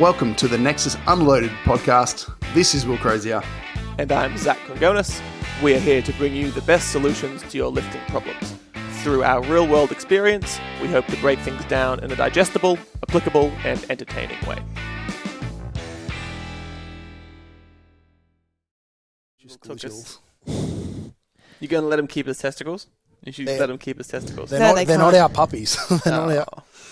Welcome to the Nexus Unloaded podcast. This is Will Crozier. And I'm Zach Congonis. We are here to bring you the best solutions to your lifting problems. Through our real-world experience, we hope to break things down in a digestible, applicable, and entertaining way. You going to let him keep his testicles? You should let him keep his testicles. They're not our puppies.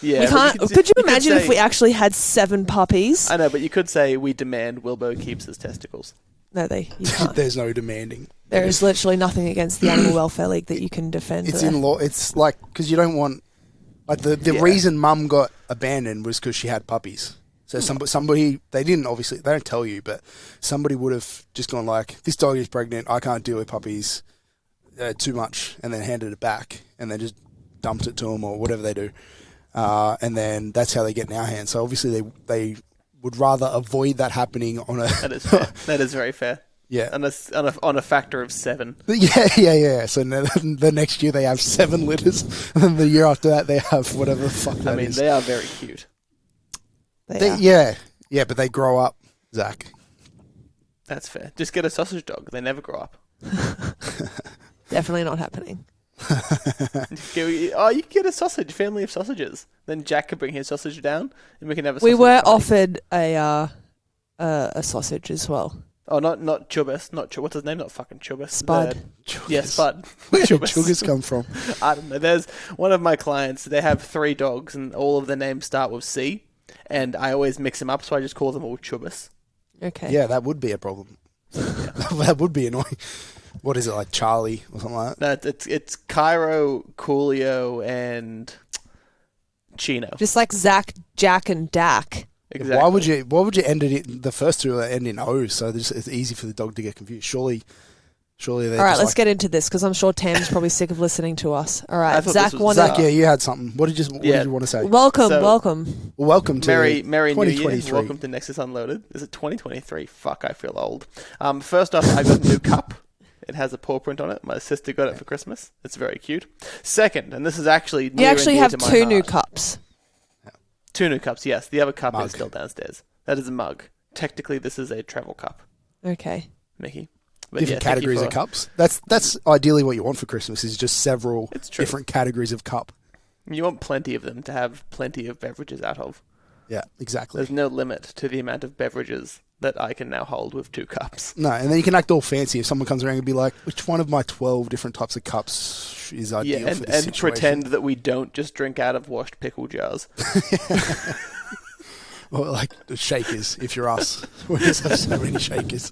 Yeah, we can't. Could you imagine if we actually had 7 puppies? I know, but you could say we demand Wilbo keeps his testicles. No, you can't. There's no demanding. There is literally nothing against the Animal Welfare League that you can defend. It's in law. It's like, because you don't want, like the reason Mum got abandoned was because she had puppies. So somebody, they don't tell you, but somebody would have just gone like, this dog is pregnant, I can't deal with puppies too much, and then handed it back, and then just dumped it to them or whatever they do. And then that's how they get in our hands. So obviously they would rather avoid that happening on a... That is fair. That is very fair. Yeah. On a factor of 7. Yeah. So the next year they have 7 litters, and then the year after that they have whatever the fuck that is. They are very cute. Yeah, but they grow up, Zach. That's fair. Just get a sausage dog. They never grow up. Definitely not happening. You can get a family of sausages. Then Jack can bring his sausage down, and we can have a sausage. We were party. offered a sausage as well. Oh, not Chubbas. What's his name? Not fucking Chubbas. Spud. Yeah, Spud. Where did Chuggers come from? I don't know. There's one of my clients. They have 3 dogs, and all of their names start with C. And I always mix them up, so I just call them all Chubbas. Okay. Yeah, that would be a problem. That would be annoying. What is it, like Charlie or something like that? No, it's Cairo, Coolio, and Chino. Just like Zach, Jack, and Dak. Exactly. Why would you end it in the first 2 end in O's, so it's easy for the dog to get confused? Surely they're all right, let's get into this, because I'm sure Tam's probably sick of listening to us. All right, Zach, you had something. What did you want to say? Welcome. Welcome to Merry New Year. 2023. Welcome to Nexus Unloaded. Is it 2023? Fuck, I feel old. First off, I got a new cup. It has a paw print on it. My sister got it for Christmas. It's very cute. Second, and this is actually you actually have 2 new cups. 2 new cups, yes. The other cup is still downstairs. That is a mug. Technically, this is a travel cup. Okay. Mikki. But different categories of cups. That's ideally what you want for Christmas, is just several different categories of cup. You want plenty of them to have plenty of beverages out of. Yeah, exactly. There's no limit to the amount of beverages that I can now hold with 2 cups. No, and then you can act all fancy if someone comes around and be like, which one of my 12 different types of cups is ideal for this situation? And pretend that we don't just drink out of washed pickle jars. Or like shakers, if you're us. We just have so many shakers.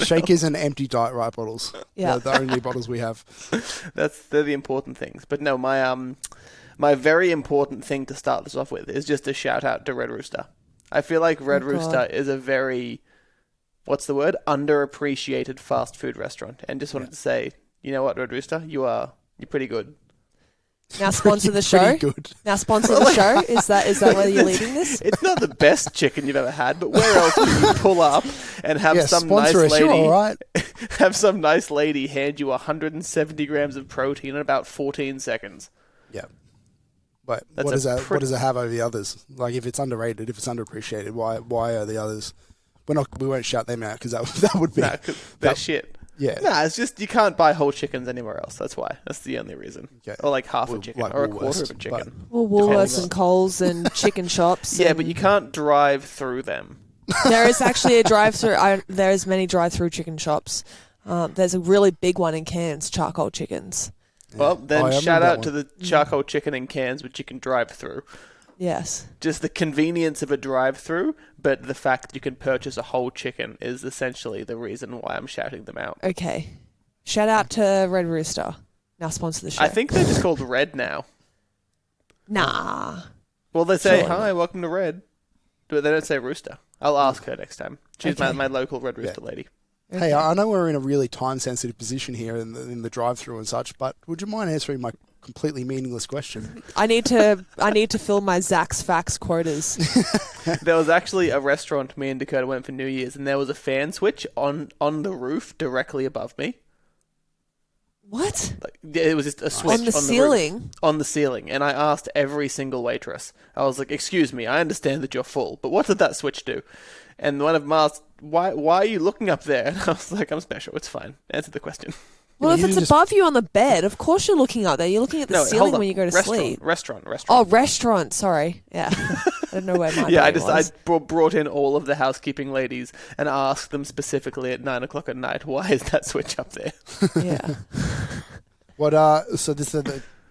Shakers and empty Diet Right bottles. Yeah. They're the only bottles we have. They're the important things. But no, my very important thing to start this off with is just a shout out to Red Rooster. I feel like Red Rooster is a very, underappreciated fast food restaurant. And just wanted to say, you know what, Red Rooster? You're pretty good. Now sponsor the show. Good. Now sponsor the show. Is that where you're leading this? It's not the best chicken you've ever had, but where else can you pull up and have some nice lady all right. have some nice lady hand you 170 grams of protein in about 14 seconds? Yeah. But what does it have over the others? Like, if it's underrated, if it's underappreciated, why are the others? We won't shout them out, because that would be they're shit. Yeah. Nah, it's just you can't buy whole chickens anywhere else. That's why. That's the only reason. Okay. Or like half a chicken, or a quarter of a chicken. Well, Woolworths and Coles and chicken shops. Yeah, but you can't drive through them. There is actually a drive-through. There's many drive-through chicken shops. There's a really big one in Cairns, charcoal chickens. Well, then shout out to the charcoal chicken in Cairns, which you can drive through. Yes. Just the convenience of a drive-through, but the fact that you can purchase a whole chicken is essentially the reason why I'm shouting them out. Okay. Shout out to Red Rooster. Now sponsor the show. I think they're just called Red now. Nah. Well, they say, hi, welcome to Red. But they don't say Rooster. I'll ask her next time. She's my local Red Rooster lady. Okay. Hey, I know we're in a really time-sensitive position here in the drive-through and such, but would you mind answering my completely meaningless question? I need to fill my Zach's Facts quotas. There was actually a restaurant me and Dakota went for New Year's, and there was a fan switch on the roof directly above me. What? Like, it was just a switch On the roof. ceiling? On the ceiling. And I asked every single waitress. I was like, excuse me, I understand that you're full, but what did that switch do? And one of them asked, why are you looking up there? And I was like, I'm special, it's fine. Answer the question. Well, if it's above you on the bed, of course you're looking up there. You're looking at the ceiling when you go to sleep. Restaurant. Oh, restaurant. Sorry. Yeah. I don't know where my brain was. I brought in all of the housekeeping ladies and asked them specifically at 9 o'clock at night, why is that switch up there? Yeah. So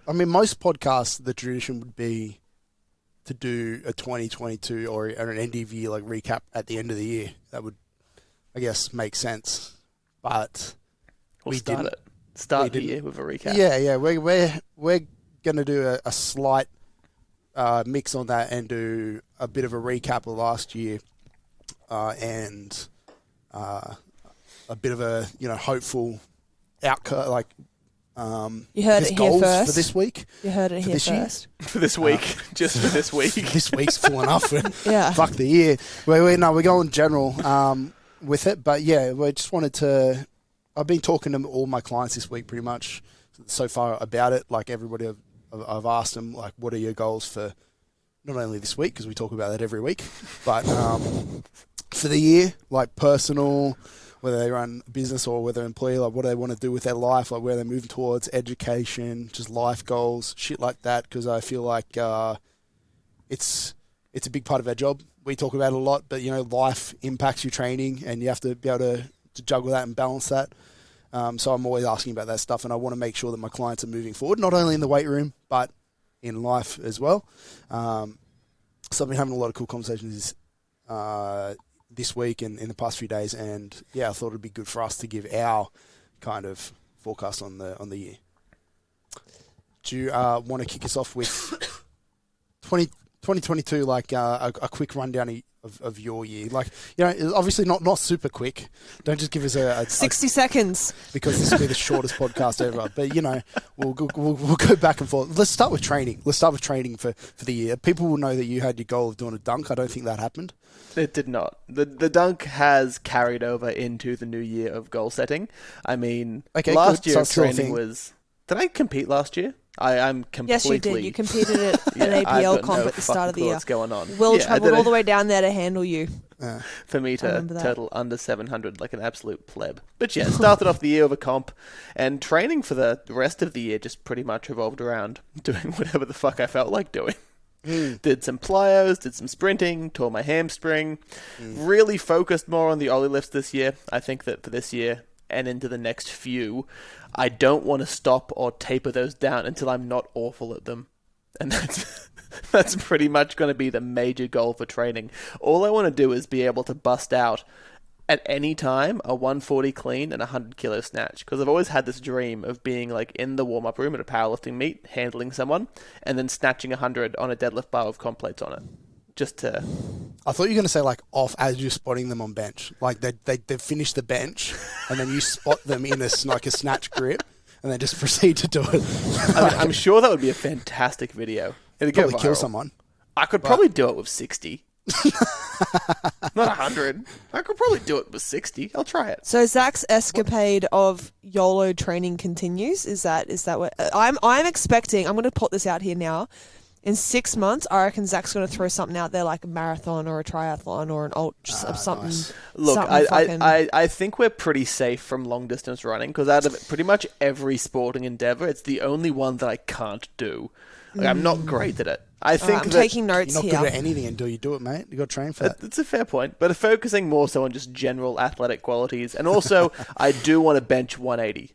I mean, most podcasts, the tradition would be to do a 2022 or an end of year like recap at the end of the year. That would, I guess, make sense. But We'll start the year with a recap. Yeah. We're going to do a slight mix on that and do a bit of a recap of last year and a bit of a hopeful outcome, like you heard it here first for this week. You heard it here first. For this week, just for this week. This week's full enough. Yeah. Fuck the year. We're going general with it, but yeah, we just wanted to. I've been talking to all my clients this week pretty much so far about it. Like everybody, I've asked them, like, what are your goals for not only this week, because we talk about that every week, but for the year, like personal, whether they run a business or whether they're employee, like what they want to do with their life, like where they're moving towards, education, just life goals, shit like that, because I feel like it's a big part of our job. We talk about it a lot, but, life impacts your training and you have to be able to juggle that and balance that. So I'm always asking about that stuff, and I want to make sure that my clients are moving forward, not only in the weight room, but in life as well. So I've been having a lot of cool conversations this week and in the past few days, and yeah, I thought it'd be good for us to give our kind of forecast on the year. Do you want to kick us off with 2022, like a quick rundown of your year? Like, obviously not super quick. Don't just give us a 60 seconds. Because this will be the shortest podcast ever. But, we'll go back and forth. Let's start with training. Let's start with training for the year. People will know that you had your goal of doing a dunk. I don't think that happened. It did not. The dunk has carried over into the new year of goal setting. I mean, last year's training was... Did I compete last year? I'm completely... Yes, you did. You competed at an APL comp at the start of the year. What's going on? Will travelled all the way down there to handle you. For me to turtle under 700 like an absolute pleb. But yeah, started off the year with a comp, and training for the rest of the year just pretty much revolved around doing whatever the fuck I felt like doing. Did some plyos, did some sprinting, tore my hamstring. Really focused more on the ollie lifts this year. I think that for this year and into the next few, I don't want to stop or taper those down until I'm not awful at them. And that's pretty much going to be the major goal for training. All I want to do is be able to bust out at any time a 140 clean and a 100 kilo snatch, because I've always had this dream of being like in the warm-up room at a powerlifting meet, handling someone, and then snatching 100 on a deadlift bar with comp plates on it. Just to... I thought you were going to say, like, off as you're spotting them on bench. Like, they finish the bench, and then you spot them in a snatch grip, and then just proceed to do it. I'm sure that would be a fantastic video. It'd probably kill someone. I could probably do it with 60. Not 100. I could probably do it with 60. I'll try it. So Zach's escapade of YOLO training continues. Is that what... I'm expecting... I'm going to put this out here now. In 6 months, I reckon Zach's going to throw something out there like a marathon or a triathlon or an ultra something. Nice. Look, I think we're pretty safe from long distance running, because out of pretty much every sporting endeavor, it's the only one that I can't do. Like, I'm not great at it. I think I'm taking notes here. You're not good at anything until you do it, mate. You got to train for that. It's a fair point, but focusing more so on just general athletic qualities, and also I do want to bench 180.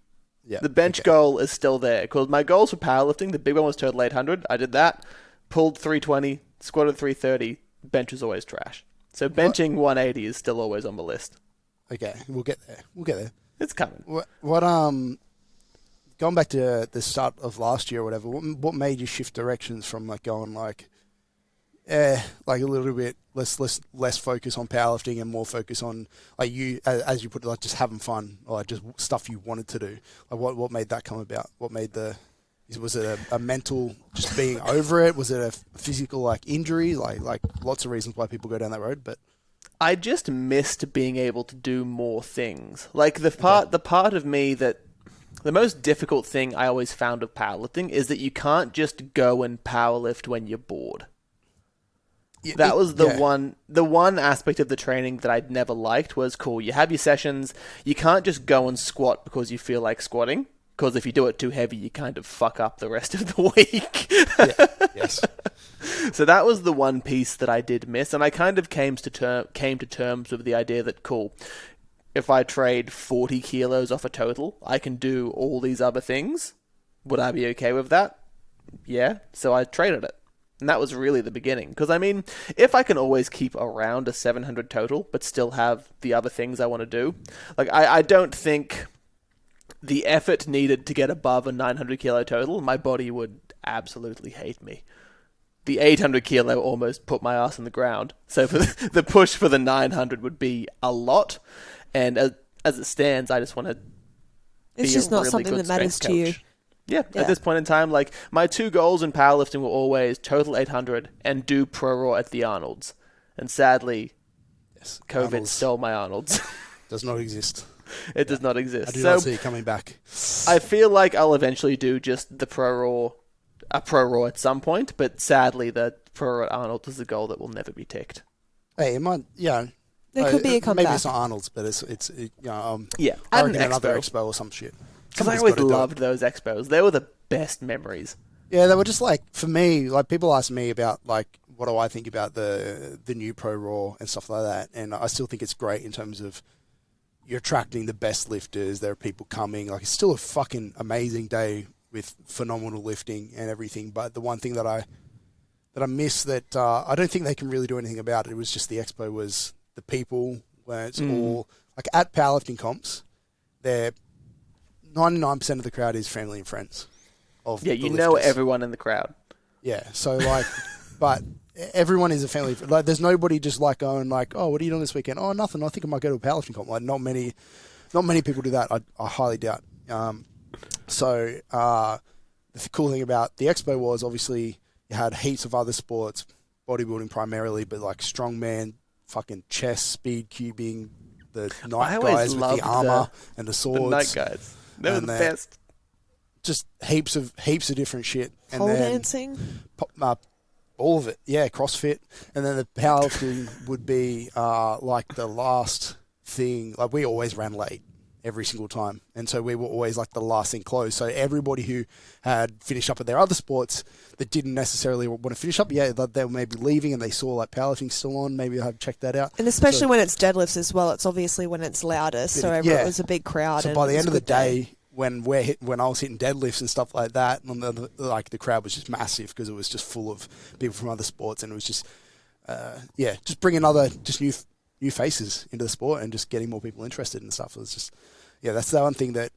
Yeah, the bench goal is still there, because my goals for powerlifting, the big one was total 800. I did that, pulled 320, squatted 330. Bench is always trash. So benching 180 is still always on the list. Okay, we'll get there. It's coming. What going back to the start of last year or whatever, what made you shift directions from like going like a little bit less focus on powerlifting and more focus on, like, you, as you put it, like just having fun, or like just stuff you wanted to do? Like what made that come about? What made was it a mental just being over it? Was it a physical like injury? Like lots of reasons why people go down that road, but I just missed being able to do more things. Like the part of me that The most difficult thing I always found with powerlifting is that you can't just go and powerlift when you're bored. That was the one aspect of the training that I'd never liked was, cool, you have your sessions, you can't just go and squat because you feel like squatting, because if you do it too heavy, you kind of fuck up the rest of the week. Yes. So that was the one piece that I did miss, and I kind of came to terms with the idea that, cool, if I trade 40 kilos off a total, I can do all these other things. Would I be okay with that? Yeah, so I traded it. And that was really the beginning. Because, I mean, if I can always keep around a 700 total, but still have the other things I want to do, like, I don't think the effort needed to get above a 900 kilo total, my body would absolutely hate me. The 800 kilo almost put my ass on the ground. So for the push for the 900 would be a lot. And as it stands, I just want to It's just not something that matters to you. Yeah, at this point in time, like, my two goals in powerlifting were always total 800 and do pro raw at the Arnold's. And sadly, COVID Arnold's stole my Arnold's. does not exist. It does not exist. I do not see it coming back. I feel like I'll eventually do just the pro raw at some point, but sadly, the pro raw at Arnold's is a goal that will never be ticked. Hey, it might, There could be a comeback. Maybe it's not Arnold's, but it's I and reckon an another expo. expo or some shit. Because I always loved those expos. They were the best memories. Yeah, they were just like, for me, like, people ask me about, like, what do I think about the new Pro Raw and stuff like that, and I still think it's great in terms of you're attracting the best lifters, there are people coming, like, it's still a fucking amazing day with phenomenal lifting and everything, but the one thing that I miss that I don't think they can really do anything about it was just the expo was the people, where it's all, like, at powerlifting comps, they're 99% of the crowd is family and friends. You know everyone in the crowd. Yeah, so like, but everyone is a family. Like, there's nobody just like going like, oh, what are you doing this weekend? Oh, nothing. I think I might go to a powerlifting comp. Like, not many people do that. I highly doubt. So the cool thing about the expo was obviously you had heaps of other sports, bodybuilding primarily, but like strongman, fucking chest, speed cubing, the night guys with the armor and the swords. The night guys. They were the best. Just heaps of different shit. And Pole then dancing? All of it. Yeah, CrossFit. And then the powerlifting would be like the last thing. Like, we always ran late every single time. And so we were always like the last thing closed. So everybody who had finished up at their other sports that didn't necessarily want to finish up, they were maybe leaving and they saw like powerlifting still on. Maybe I'd check that out. And especially when it's deadlifts as well. It's obviously when it's loudest. So it was a big crowd. So by the end of the day, when I was hitting deadlifts and stuff like that, and the crowd was just massive because it was just full of people from other sports, and it was just just bringing new faces into the sport and just getting more people interested and stuff. It was just that's the one thing that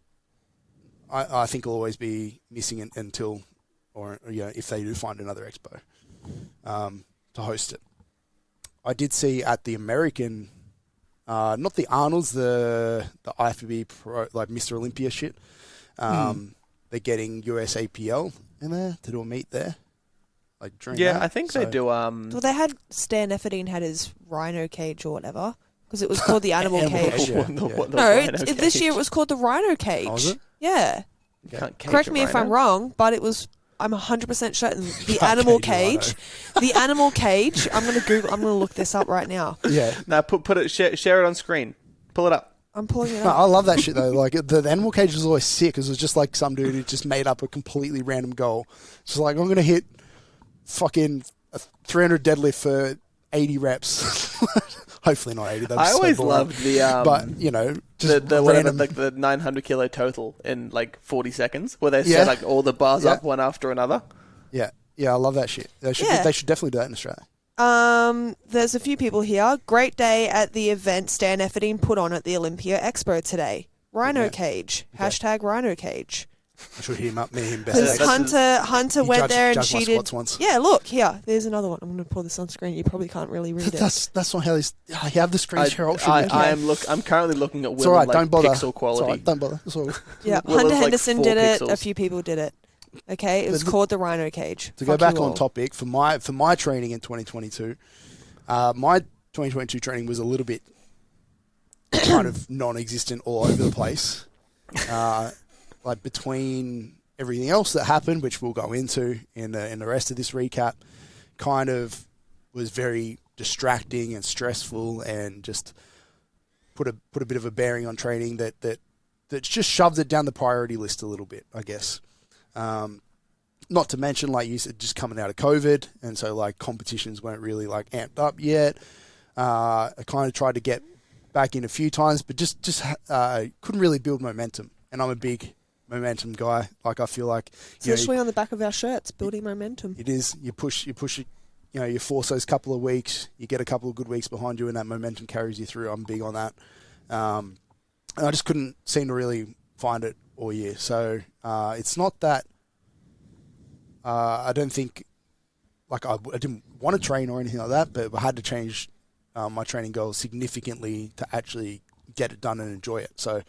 I think will always be missing until if they do find another expo to host it. I did see at the American. Not the Arnold's, the IFBB Pro, like Mr. Olympia shit. They're getting USAPL in there to do a meet there. Like during I think they do. Well, they had Stan Efferdine had his rhino cage or whatever because it was called the animal cage. This year it was called the rhino cage. Oh, was it? Yeah. Okay. Correct me if I'm wrong, but it was. I'm 100% certain the animal cage. The animal cage. I'm gonna look this up right now. Yeah. Now put it. Share it on screen. Pull it up. I'm pulling it No, up. I love that shit though. Like the animal cage was always sick because it was just like some dude who just made up a completely random goal. Just like, I'm gonna hit fucking a 300 deadlift for 80 reps. Hopefully not 80. I always loved the but just the 900 kilo total in like 40 seconds, where they set like all the bars up one after another. Yeah, I love that shit. They should definitely do that in Australia. There's a few people here. Great day at the event Stan Efferdine put on at the Olympia Expo today. Rhino cage. # Rhino cage. I should hit him up. Me and him Because best. Hunter went there and she did. Once. Yeah, look here. There's another one. I'm going to pull this on screen. You probably can't really read it. That's not how this. You have the screen share option. I'm currently looking at it's all right. Like don't bother. pixel quality. It's all right. Don't bother. It's all right. Yeah, Hunter Henderson did it. A few people did it. Okay, it was called the Rhino Cage. To go back on topic, for my training in 2022, my 2022 training was a little bit kind of non-existent all over the place. like between everything else that happened, which we'll go into in the rest of this recap, kind of was very distracting and stressful, and just put a bit of a bearing on training that just shoved it down the priority list a little bit, I guess. Not to mention, like you said, just coming out of COVID, and so like competitions weren't really like amped up yet. I kind of tried to get back in a few times, but just couldn't really build momentum. And I'm a big momentum guy. Like I feel like, especially on the back of our shirts, building momentum. It is. You push it. You force those couple of weeks. You get a couple of good weeks behind you, and that momentum carries you through. I'm big on that. And I just couldn't seem to really find it all year. So it's not that I don't think like I didn't want to train or anything like that, but I had to change my training goals significantly to actually get it done and enjoy it. So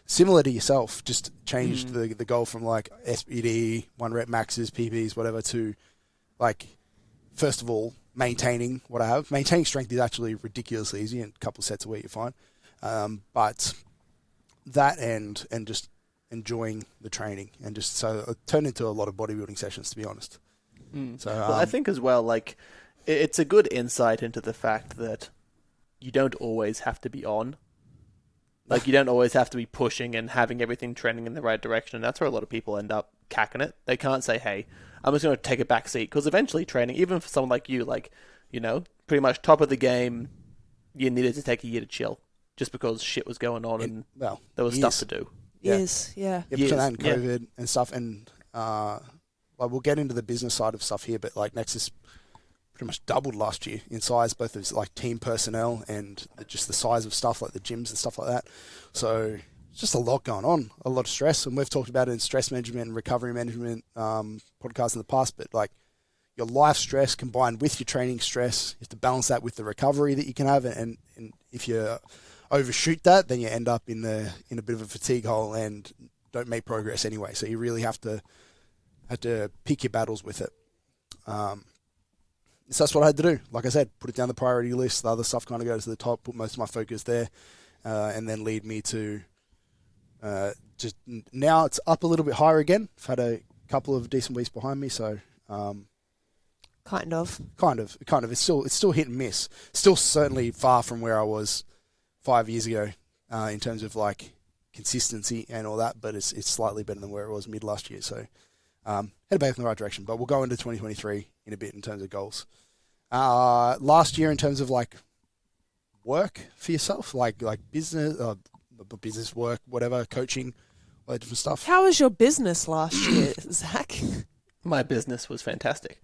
similar to yourself, just changed the goal from like SPD, 1 rep maxes, PBs, whatever, to like, first of all, maintaining what I have. Maintaining strength is actually ridiculously easy, and a couple of sets a week you're fine. But that and just enjoying the training, and just so it turned into a lot of bodybuilding sessions, to be honest. So well, I think as well, like, it's a good insight into the fact that you don't always have to be on. Like, you don't always have to be pushing and having everything trending in the right direction, and that's where a lot of people end up cacking it. They can't say, hey, I'm just going to take a back seat, because eventually training, even for someone like you, like, pretty much top of the game, you needed to take a year to chill, just because shit was going on and there was stuff to do. Years, yeah. Between that and COVID and stuff, and like we'll get into the business side of stuff here, but like Nexus pretty much doubled last year in size, both as like team personnel and just the size of stuff, like the gyms and stuff like that. So it's just a lot going on, a lot of stress, and we've talked about it in stress management and recovery management podcasts in the past, but like your life stress combined with your training stress, you have to balance that with the recovery that you can have, and if you overshoot that, then you end up in a bit of a fatigue hole and don't make progress anyway. So you really have to pick your battles with it. So that's what I had to do. Like I said, put it down the priority list. The other stuff kind of goes to the top, put most of my focus there, and then lead me to just now it's up a little bit higher again. I've had a couple of decent weeks behind me, so kind of. It's still hit and miss. Still certainly far from where I was 5 years ago in terms of like consistency and all that, but it's slightly better than where it was mid last year. So headed back in the right direction. But we'll go into 2023 in a bit in terms of goals. Last year in terms of like work for yourself, like business work, whatever, coaching, all that different stuff. How was your business last year, Zach? My business was fantastic.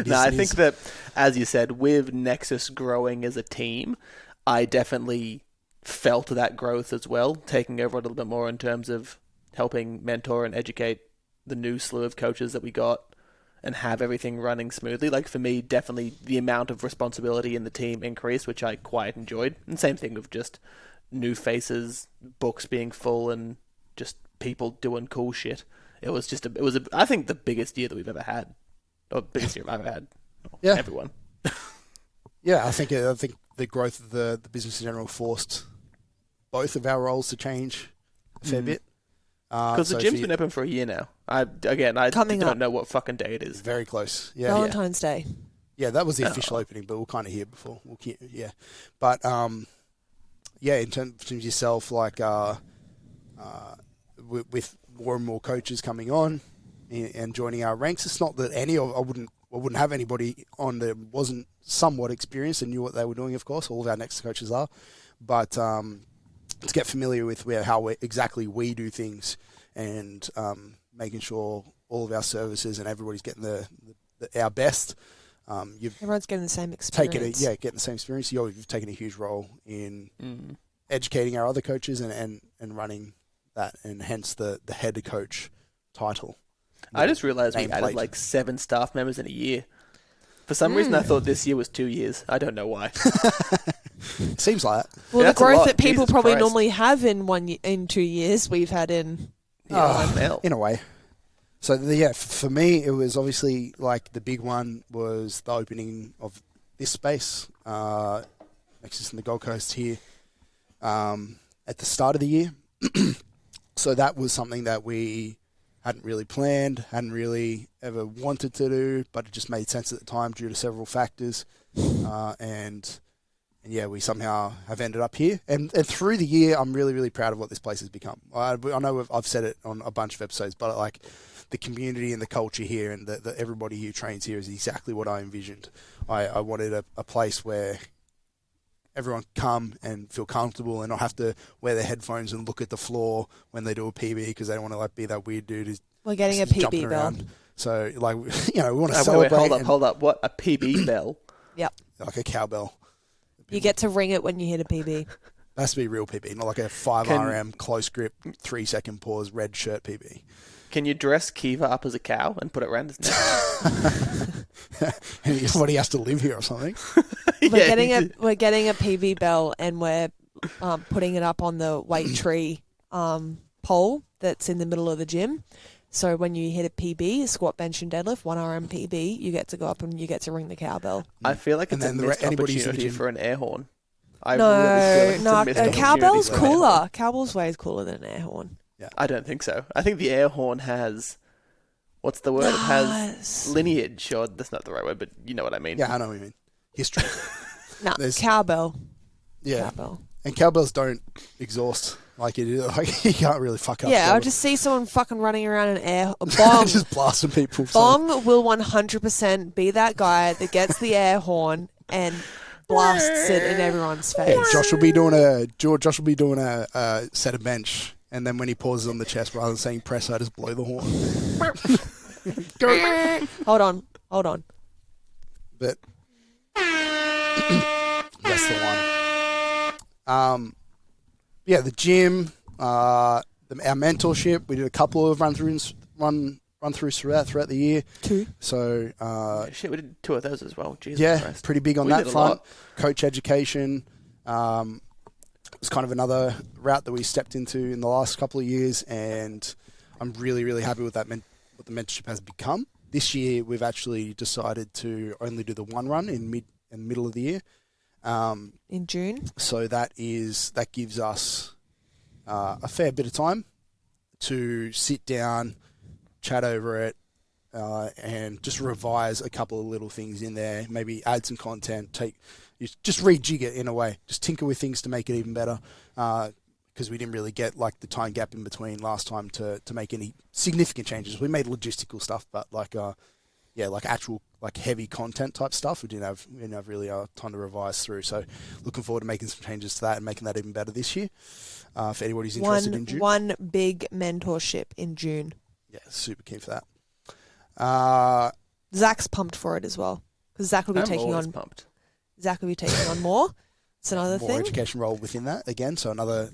No, I think that, as you said, with Nexus growing as a team, I definitely felt that growth as well, taking over a little bit more in terms of helping mentor and educate the new slew of coaches that we got and have everything running smoothly. Like, for me, definitely the amount of responsibility in the team increased, which I quite enjoyed. And same thing with just new faces, books being full, and just people doing cool shit. It was I think the biggest year that we've ever had. Or biggest year I've ever had. Yeah. Everyone. Yeah, I think the growth of the business in general forced both of our roles to change a fair bit. Because the gym's been open for a year now. I don't know what fucking day it is. Very close. Yeah. Valentine's Day. Yeah, that was the official opening, but we'll kind of hear before. But in terms of yourself, like with more and more coaches coming on and joining our ranks, it's not that I wouldn't have anybody on that wasn't somewhat experienced and knew what they were doing. Of course, all of our Nexus coaches are, but to get familiar with how exactly we do things, and making sure all of our services and everybody's getting our best. Everyone's getting the same experience. Getting the same experience. You've taken a huge role in educating our other coaches and running that, and hence the head coach title. I just realized we added like 7 staff members in a year. For some reason, I thought this year was 2 years. I don't know why. Seems like that. Well, the growth that people probably normally have in 2 years, we've had in in a way. So for me, it was obviously like the big one was the opening of this space, Nexus in the Gold Coast here, at the start of the year. So that was something that we hadn't really planned, hadn't really ever wanted to do, but it just made sense at the time due to several factors. And yeah, we somehow have ended up here. And through the year, I'm really, really proud of what this place has become. I know I've said it on a bunch of episodes, but like the community and the culture here and the everybody who trains here is exactly what I envisioned. I wanted a place where everyone come and feel comfortable and not have to wear their headphones and look at the floor when they do a PB because they don't want to like be that weird dude who's We're getting a PB bell. So like, we want to celebrate. Hold up. What? A PB bell? Yep. Like a cowbell. You get to ring it when you hit a PB. It has to be real PB, not like a 5 RM close grip, 3 second pause, red shirt PB. Can you dress Kiva up as a cow and put it around his neck? And somebody has to live here or something. We're getting a PB bell and we're putting it up on the weight tree pole that's in the middle of the gym. So when you hit a PB, squat, bench, and deadlift, 1 RM PB, you get to go up and you get to ring the cowbell. I feel like it's a missed opportunity for an air horn. Cowbell's cooler. Cowbell's way is cooler than an air horn. Yeah. I don't think so. I think the air horn has, what's the word? It has lineage, or that's not the right word, but you know what I mean. Yeah, I know what you mean. History. Cowbell. Yeah. Cowbell. And cowbells don't exhaust like it is. Like, you can't really fuck up. Yeah, I'll just see someone fucking running around an air bong. Just blasting people. Bong will 100% be that guy that gets the air horn and blasts it in everyone's face. Yeah, Josh will be doing a set of bench, and then when he pauses on the chest, rather than saying press, I just blow the horn. Hold on. But that's the one. Yeah, the gym, our mentorship. We did a couple of run-throughs throughout the year. 2. So we did 2 of those as well. Jesus Christ. Pretty big on that front. Coach education was kind of another route that we stepped into in the last couple of years, and I'm really, really happy with that. What the mentorship has become. This year, we've actually decided to only do the 1 run in middle of the year. In June. So that gives us a fair bit of time to sit down, chat over it, and just revise a couple of little things in there. Maybe add some content. Just rejig it in a way. Just tinker with things to make it even better. Because we didn't really get like the time gap in between last time to make any significant changes. We made logistical stuff, but like actual like heavy content type stuff, we didn't have really time to revise through. So looking forward to making some changes to that and making that even better this year. If anybody's interested in June. One big mentorship in June. Yeah, super keen for that. Zach's pumped for it as well, because Zach will be taking on. Pumped. Zach will be taking on more. It's another more thing. Education role within that again, so another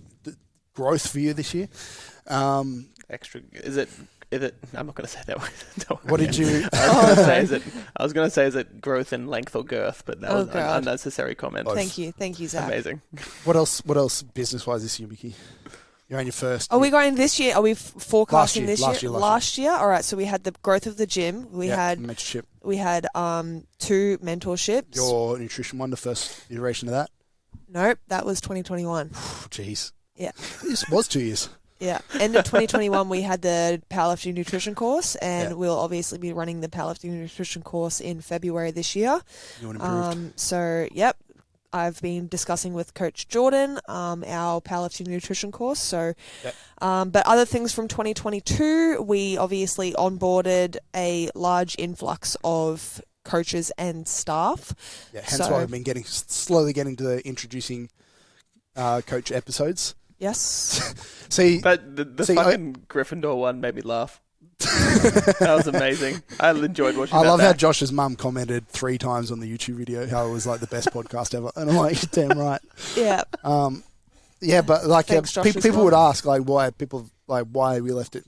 growth for you this year. Extra is it? I'm not going to say that word. What did you? I was going to say is it growth in length or girth, but that was an unnecessary comment. Thank you, Zach. Amazing. What else business wise this year, Mikki? You're on your first. Are we going this year? Are we forecasting this year? Last year. All right. So we had the growth of the gym. We had mentorship. We had 2 mentorships. Your nutrition one, the first iteration of that. Nope, that was 2021. Jeez. Yeah. This was 2 years. Yeah. End of 2021, we had the powerlifting nutrition course, and we'll obviously be running the powerlifting nutrition course in February this year. You want improved. So, yep. I've been discussing with Coach Jordan our powerlifting nutrition course. So, but other things from 2022, we obviously onboarded a large influx of coaches and staff. Yeah, hence why I've been slowly getting to the introducing coach episodes. Yes. But the fucking Gryffindor one made me laugh. That was amazing. I enjoyed watching that. I love how Josh's mum commented 3 times on the YouTube video how it was like the best podcast ever, and I'm like, damn right. Yeah. Yeah, but like people would ask like why we left it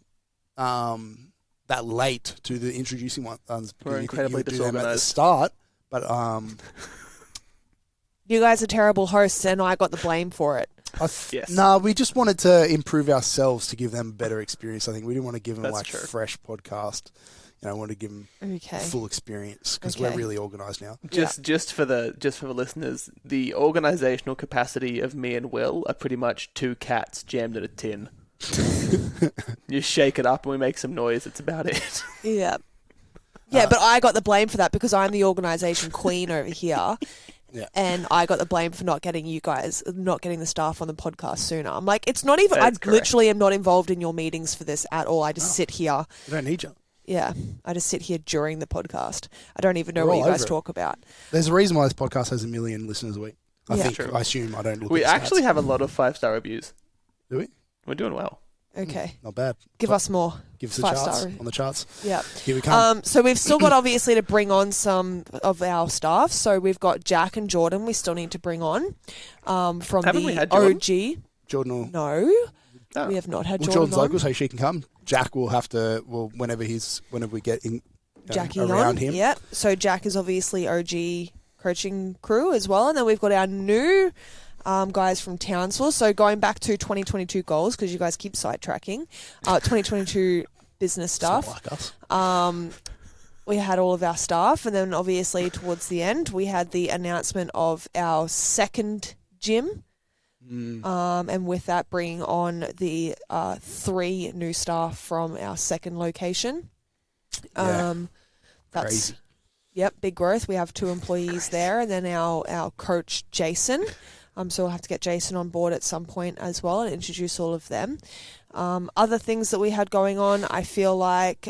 that late to the introducing ones. We're incredibly disorganized at the start, but you guys are terrible hosts, and I got the blame for it. Yes. No, we just wanted to improve ourselves to give them a better experience. I think we didn't want to give them a fresh podcast. I want to give them full experience because we're really organised now. Just for the listeners, the organisational capacity of me and Will are pretty much 2 cats jammed in a tin. You shake it up and we make some noise. It's about it. Yeah. Yeah, but I got the blame for that because I'm the organisation queen over here. Yeah. And I got the blame for not getting the staff on the podcast sooner. I'm like, it's not even, That's I correct. literally am not involved in your meetings for this at all. I just sit here. You don't need you. Yeah. I just sit here during the podcast. I don't even know We're what you all guys over it. talk about. There's a reason why this podcast has 1 million listeners a week. I Yeah. think. True. I assume I don't look We at the actually stats. have a lot of 5-star reviews. Do we? We're doing well. Okay. Not bad. Give us more. Give us the 5-star. charts on the charts. Yeah. Here we come. So we've still got obviously to bring on some of our staff. So we've got Jack and Jordan we still need to bring on from Haven't we the had Jordan? OG. Jordan will... No, Oh. we have not had Well, Jordan Jordan's on. local, so she can come. Jack will have to... Well, whenever we get in, Jackie around on. him. Yep. So Jack is obviously OG coaching crew as well. And then we've got our new guys from Townsville. So going back to 2022 goals, because you guys keep sidetracking, 2022 business It's not stuff. like us. We had all of our staff. And then obviously towards the end, we had the announcement of our second gym. And with that, bringing on the 3 new staff from our second location. Yeah. That's Crazy. Yep, big growth. We have 2 employees there, and then our coach Jason. So we'll have to get Jason on board at some point as well and introduce all of them. Other things that we had going on, I feel like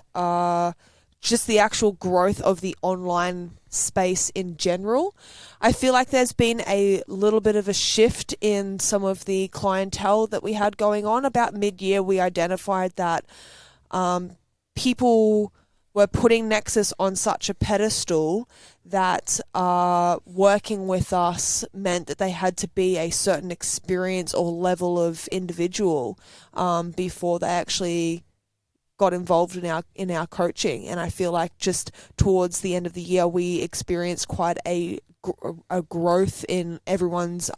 just the actual growth of the online space in general. I feel like there's been a little bit of a shift in some of the clientele that we had going on. About mid-year, we identified that people were putting Nexus on such a pedestal that working with us meant that they had to be a certain experience or level of individual before they actually got involved in our coaching. And I feel like just towards the end of the year, we experienced quite a growth in everyone's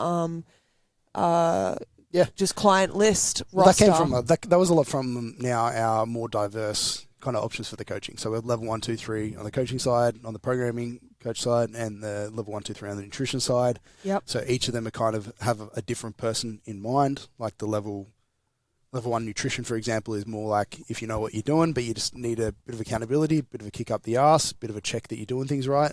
just client list Well, that roster. came from that was a lot from now our more diverse kind of options for the coaching. So we're level 1, 2, 3 on the coaching side, on the programming coach side, and the level 1, 2, 3 on the nutrition side. Yep. So each of them are kind of have a different person in mind. Like the level 1 nutrition, for example, is more like if you know what you're doing, but you just need a bit of accountability, a bit of a kick up the arse, a bit of a check that you're doing things right.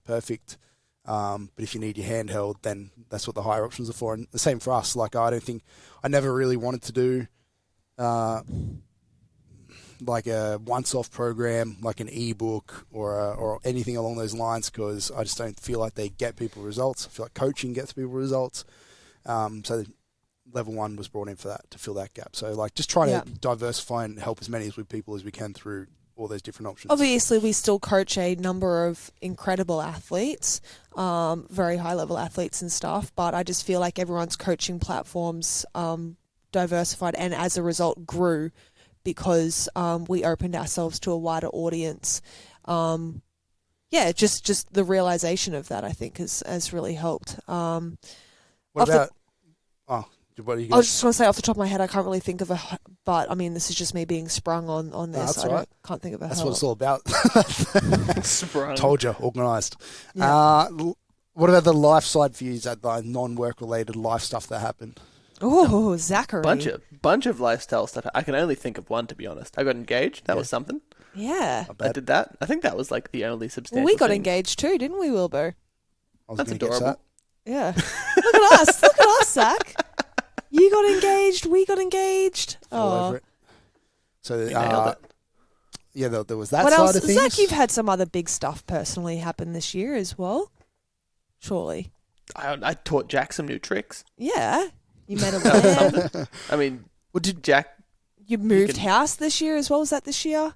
Perfect. But if you need your hand held, then that's what the higher options are for. And the same for us. Like I never really wanted to do like a once-off program, like an ebook or anything along those lines, because I just don't feel like they get people results. I feel like coaching gets people results. So level 1 was brought in for that, to fill that gap. So like just try to diversify and help as many people as we can through all those different options. Obviously, we still coach a number of incredible athletes, very high-level athletes and stuff, but I just feel like everyone's coaching platforms diversified and as a result grew because we opened ourselves to a wider audience. Just the realization of that, I think, has really helped. What are you I was just going to say off the top of my head, I can't really think of but I mean, this is just me being sprung on this. that's all right. Can't think of a That's hell. what it's all about. Sprung. Told you, organised. Yeah. What about the life side views, that the non-work related life stuff that happened? Oh, Zachary. Bunch of lifestyle stuff. I can only think of one, to be honest. I got engaged. That was something. Yeah. I did that. I think that was like the only substantial. Well, we got thing. engaged too, didn't we, Wilbur? I was That's gonna guess adorable. that. Yeah. Look at us. Look at us, Zach. You got engaged. We got engaged. All Oh. over it. So You nailed it. yeah, there was that What side else? of things. Zach, you've had some other big stuff personally happen this year as well. Surely. I taught Jack some new tricks. Yeah. You made a That was land. something. I mean, Jack? You moved house this year as well. Was that this year?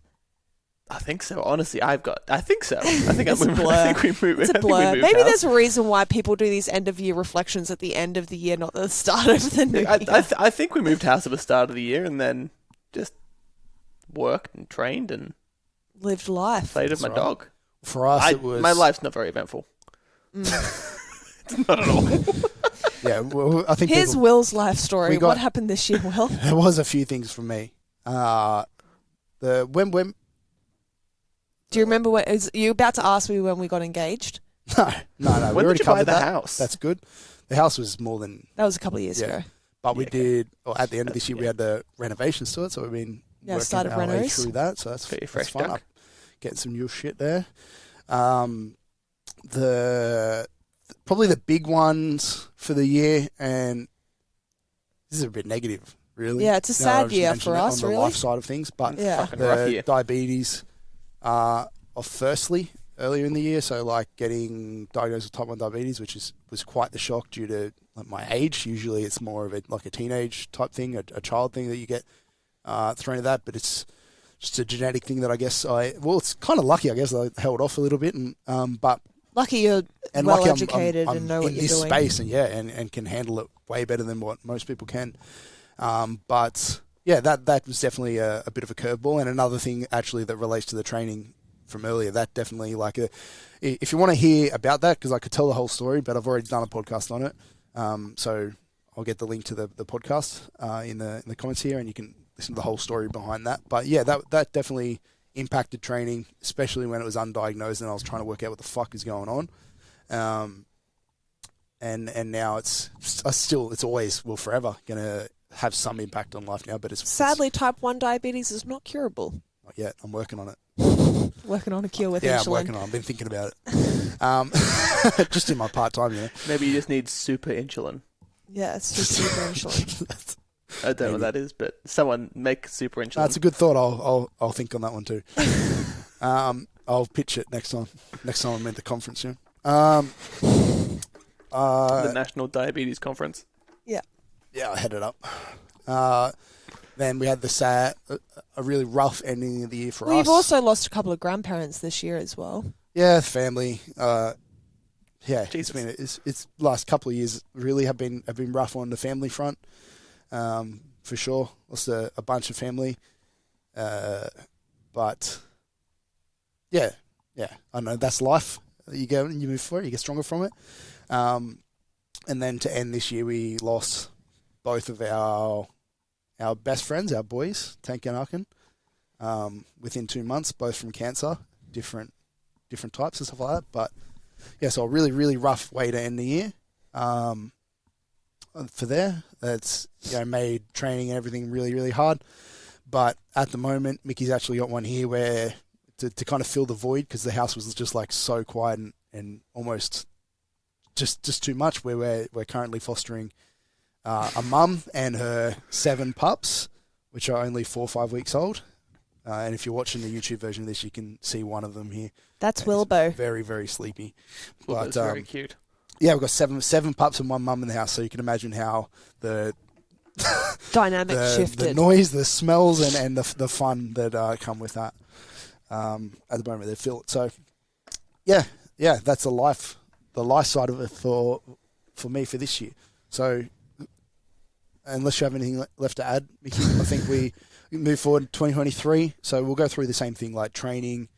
I think so. Honestly, I think so. I think It's a blur. I think we moved. It's I a think we blur. moved Maybe house. there's a reason why people do these end of year reflections at the end of the year, not the start of the new year. I think we moved house at the start of the year and then just worked and trained and Lived life. played with my right. dog. For us, it was My life's not very eventful. It's not at all. Yeah, well, I think Here's people, Will's life story. We got- What happened this year, Will? there was a few things for me. When Do you remember when? You about to ask me when we got engaged? no, we When already did you buy covered the that. house? That's good. The house was more than That was a couple of years Yeah. ago. But we did, or at the end of this year, we had the renovations to it, so we've been working started our way renos. through that. So that's Pretty fresh fun. dunk. Getting some new shit there. Probably the big ones for the year, and this is a bit negative, really. Yeah, it's a sad year for us, on the really. life side of things, but Yeah. Fucking rough the year. diabetes of firstly earlier in the year, so like getting diagnosed with type 1 diabetes, which was quite the shock due to like my age. Usually it's more of a teenage type thing, a child thing that you get thrown at that, but it's just a genetic thing that I guess it's kind of lucky, I guess, I held off a little bit, and but Lucky you're and well lucky educated I'm and know what in you're this doing. space, and can handle it way better than what most people can. But yeah, that was definitely a bit of a curveball, and another thing actually that relates to the training from earlier. That definitely if you want to hear about that, because I could tell the whole story, but I've already done a podcast on it. So I'll get the link to the podcast in the comments here, and you can listen to the whole story behind that. But yeah, that definitely impacted training, especially when it was undiagnosed and I was trying to work out what the fuck is going on. And now it's always, forever going to have some impact on life now. But Sadly, type 1 diabetes is not curable. not yet. I'm working on it. Working on a cure with Yeah, insulin. I'm working on it. I've been thinking about it. Just in my part time, Maybe you just need super insulin. Yeah, it's just super insulin. I don't know what that is, but someone make super insulin. That's a good thought. I'll think on that one too. I'll pitch it next time. Next time I'm at the conference. Yeah. The National Diabetes Conference. Yeah. Yeah, I had it up. Then we had a really rough ending of the year for us. We've also lost a couple of grandparents this year as well. Yeah, family. Yeah, Jesus. it's last couple of years really have been rough on the family front. For sure, lost a bunch of family. But yeah, I know that's life. You go and you move forward, you get stronger from it. And then to end this year, we lost both of our best friends, our boys, Tank and Arkin, within 2 months, both from cancer, different types and stuff like that. But yeah, so a really, really rough way to end the year. For there, that's made training and everything really, really hard. But at the moment, Mikki's actually got one here where to kind of fill the void, because the house was just like so quiet and almost just too much. Where we're currently fostering a mum and her 7 pups, which are only 4 or 5 weeks old. And if you're watching the YouTube version of this, you can see one of them here. That's Wilbo. Very, very sleepy. Well, But that's very cute. yeah, we've got seven pups and 1 mum in the house, so you can imagine how the Dynamic shifted. the noise, the smells, and the fun that come with that. At the moment, they feel it. So yeah, that's the life side of it for me for this year. So unless you have anything left to add, Mikki, I think we move forward to 2023. So we'll go through the same thing, like training,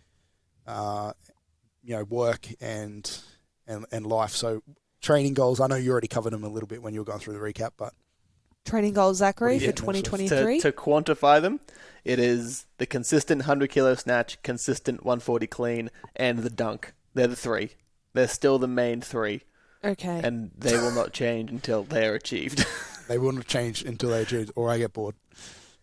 work and life. So training goals, I know you already covered them a little bit when you were going through the recap, but Training goals, Zachary, What for do you get, 2023. To quantify them, it is the consistent 100 kilo snatch, consistent 140 clean, and the dunk. They're the 3. They're still the main 3, Okay. and they will not change until they are achieved. they wouldn't change until they achieve, or I get bored.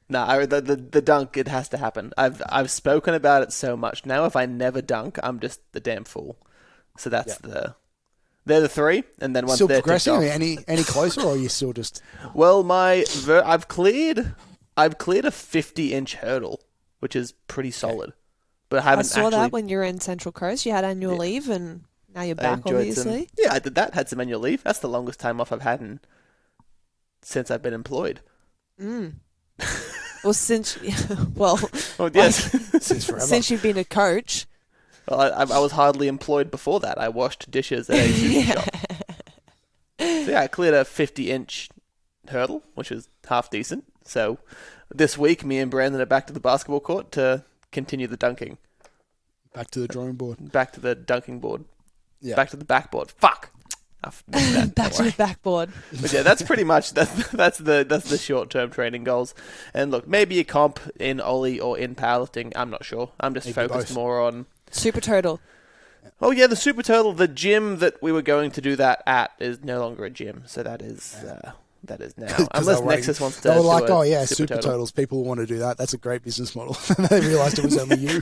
No, the dunk, it has to happen. I've spoken about it so much now. If I never dunk, I'm just the damn fool. So that's they're the 3, and then once Still they're progressing? ticked Are off, you any closer, or are you still just? well, I've cleared a 50-inch hurdle, which is pretty solid. But I I haven't saw actually. that when you were in Central Coast. You had annual leave, and now you're I back, enjoyed obviously. Yeah, I did that. Had some annual leave. That's the longest time off I've had since I've been employed. Well, since Oh yes. Since forever. since you've been a coach. Well, I was hardly employed before that. I washed dishes at a sushi shop. So yeah, I cleared a 50-inch hurdle, which is half decent. So this week, me and Brandon are back to the basketball court to continue the dunking. Back to the drawing board. Back to the dunking board. Yeah. Back to the backboard. Fuck. I've missed that. Back to the backboard. But yeah, that's pretty much that's the short-term training goals. And look, maybe a comp in Ollie or in powerlifting. I'm not sure. I'm just Maybe focused both. more on. Super Turtle. Oh yeah, the Super Turtle. The gym that we were going to do that at is no longer a gym, so that is that is now. 'Cause Unless they were Nexus wants to. They were like, do a oh yeah, super super totals. People want to do that. That's a great business model. And they realised it was only you.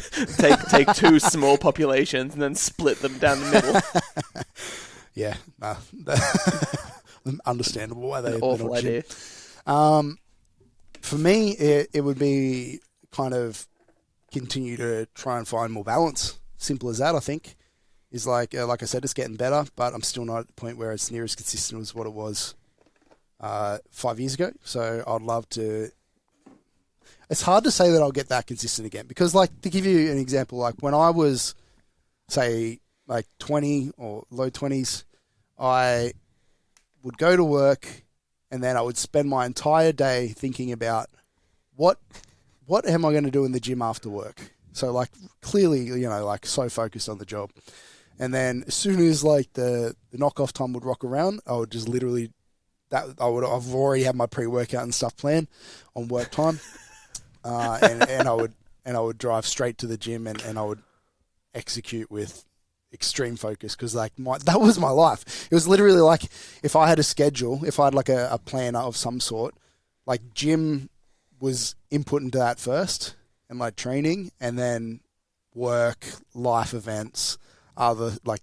take two small populations and then split them down the middle. Yeah, nah, understandable why they. An awful idea. For me, it would be kind of continue to try and find more balance. Simple as that, I think. Is like I said, it's getting better, but I'm still not at the point where it's near as consistent as what it was 5 years ago. So I'd love to. It's hard to say that I'll get that consistent again because, like, to give you an example, like when I was, say, like 20 or low 20s, I would go to work and then I would spend my entire day thinking about what am I going to do in the gym after work. So, like, clearly, like, so focused on the job. And then as soon as, like, the knockoff time would rock around, I would just literally, I've already had my pre-workout and stuff planned on work time. And I would drive straight to the gym and I would execute with extreme focus because, like, that was my life. It was literally like if I had a schedule, if I had, like, a planner of some sort, like, gym was input into that first and, like, training, and then work, life events, like,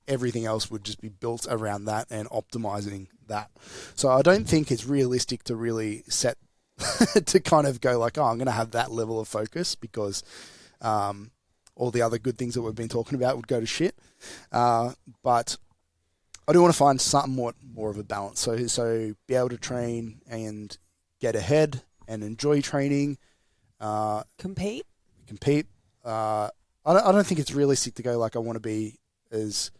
everything else would just be built around that and optimizing that. So I don't think it's realistic to really set to kind of go like, oh, I'm going to have that level of focus because all the other good things that we've been talking about would go to shit. But I do want to find somewhat more of a balance. So be able to train and get ahead and enjoy training. Compete. I don't think it's realistic to go like I want to be as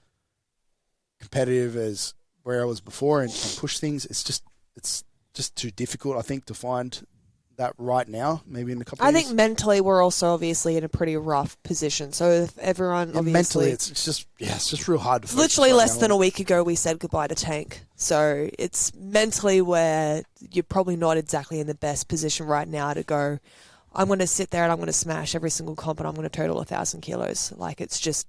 competitive as where I was before and push things. It's just too difficult, I think, to find that right now. Maybe in a couple of years. I think mentally we're also obviously in a pretty rough position. So if everyone obviously mentally it's just real hard to focus literally right less now. than a week ago we said goodbye to Tank. So it's mentally where you're probably not exactly in the best position right now to go, I'm going to sit there and I'm going to smash every single comp and I'm going to total 1,000 kilos. Like, it's just,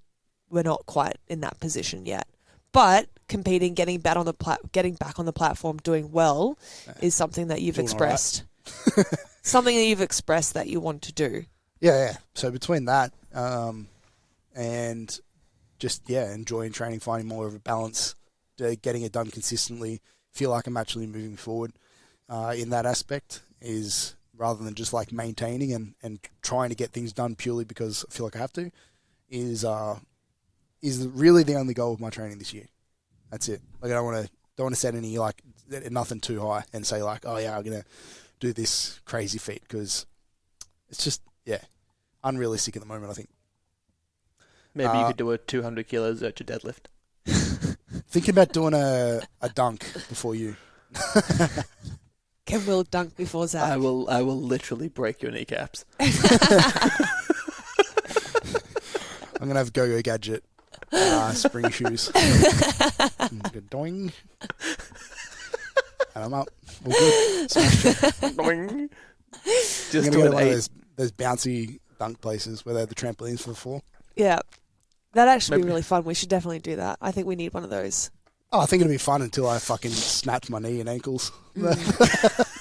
we're not quite in that position yet. But competing, getting back on the platform, doing well is something that you've expressed. Right. Something that you've expressed that you want to do. Yeah. So between that and just, enjoying training, finding more of a balance, getting it done consistently, feel like I'm actually moving forward in that aspect is... rather than just like maintaining and trying to get things done purely because I feel like I have to, is really the only goal of my training this year. That's it. Like, I don't want to set any, like, nothing too high and say like, oh yeah, I'm gonna do this crazy feat because it's just unrealistic at the moment. I think maybe you could do a 200 kilos Zercher deadlift. Thinking about doing a dunk before you. Can Will dunk before Zach? I will literally break your kneecaps. I'm going to have Go-Go Gadget spring shoes. Doing. And I'm up. All good. Doing. Just I'm going to get one of those bouncy dunk places where they have the trampolines for the floor. Yeah. That'd actually be really fun. We should definitely do that. I think we need one of those. Oh, I think it'll be fun until I fucking snap my knee and ankles.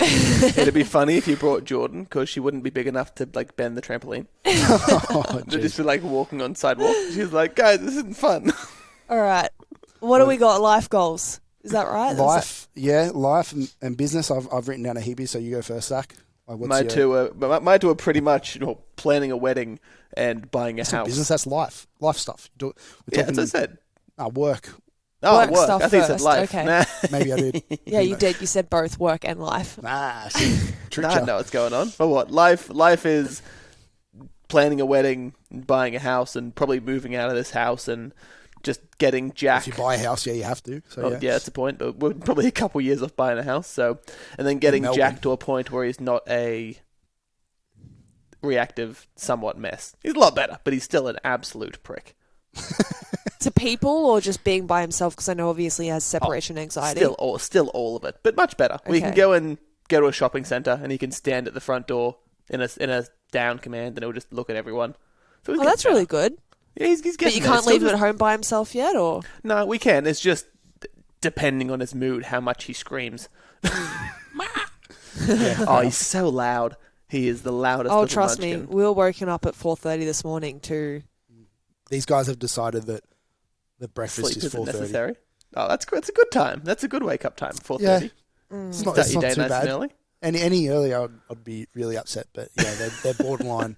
It'd be funny if you brought Jordan because she wouldn't be big enough to like bend the trampoline. They'd just be like walking on sidewalk. She's like, guys, this isn't fun. All right. What do we got? Life goals. Is that right? Life and business. I've written down a heap, so you go first, Zach. My two are pretty much planning a wedding and buying a house. Business, that's life stuff. That's what I said. Work. Oh, work work. stuff I think you said first. life. Okay. Nah. Maybe I did. Yeah, you did. You said both work and life. Tricked I know what's going on. But what? Life is planning a wedding, buying a house, and probably moving out of this house and just getting Jack. If you buy a house, you have to. So yeah, that's the point. But we're probably a couple years off buying a house. So, and then getting Jack to a point where he's not a reactive, somewhat mess. He's a lot better, but he's still an absolute prick. To people or just being by himself? Because I know obviously he has separation anxiety. Still all of it, but much better. Okay. We can go to a shopping centre and he can stand at the front door in a down command and he'll just look at everyone. So that's really good. Yeah, he's getting. But you can't leave him at home by himself yet, or? No, we can. It's just depending on his mood how much he screams. Oh, he's so loud. He is the loudest. Oh, little trust munchkin. me. We were woken up at 4:30 this morning to... These guys have decided that the breakfast Sleep is isn't 4:30. necessary. Oh, that's good. It's a good time. That's a good wake up time. 4:30. Yeah. Mm. Not, Start it's your not day too nice bad. and early. Any earlier, I'd be really upset. But yeah, they're borderline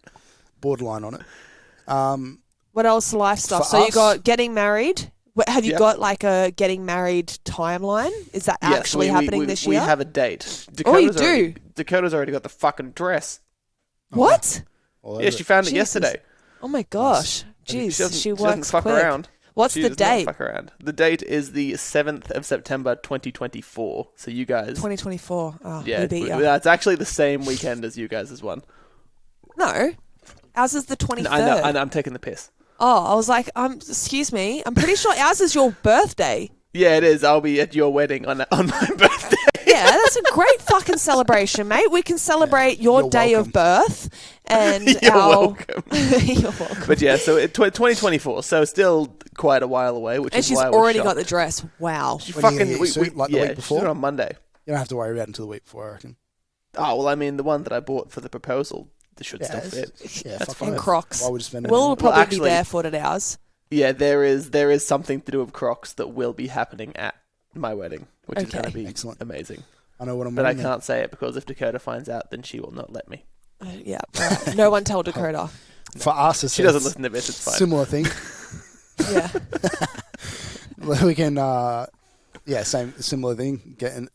on it. What else life stuff? For So you us- got getting married. Have you Yep. got like a getting married timeline? Is that Yes, actually we- happening we, this we year? have a date. Oh, you Dakota's already got the fucking dress. What? All Yeah, over she it. found it Jesus. yesterday. Oh my gosh. She Jeez, doesn't, she doesn't works fuck quick. around. What's She the does not date? fuck around. The date is the 7th of September 2024. So you guys... 2024. Oh, Yeah, we beat you. it's actually the same weekend as you guys as one. No. Ours is the 23rd. I know, I'm taking the piss. Oh, I was like, excuse me. I'm pretty sure ours is your birthday. Yeah, it is. I'll be at your wedding on my birthday. Yeah, that's a great fucking celebration, mate. We can celebrate your You're day welcome. of birth and You're our... welcome. You're welcome. But yeah, so 2024, so still quite a while away, which And is she's why I was already shocked. got the dress. Wow. She When are you fucking gonna get your suit, like the week before? she did it on Monday. You don't have to worry about it until the week before, I reckon. Oh well, I mean the one that I bought for the proposal, this should still fit. Yeah, That's fuck fine. And off. Crocs. Why would you spend it? Will probably actually- be barefoot at ours. Yeah, there is something to do with Crocs that will be happening at my wedding, which is Okay. going to be Excellent. amazing. I know what I'm But I wearing. can't say it because if Dakota finds out, then she will not let me. Yeah. All right. No one tell Dakota. For us, it's She doesn't it's listen to this. It's fine. similar thing. Yeah. We can, similar thing. Getting,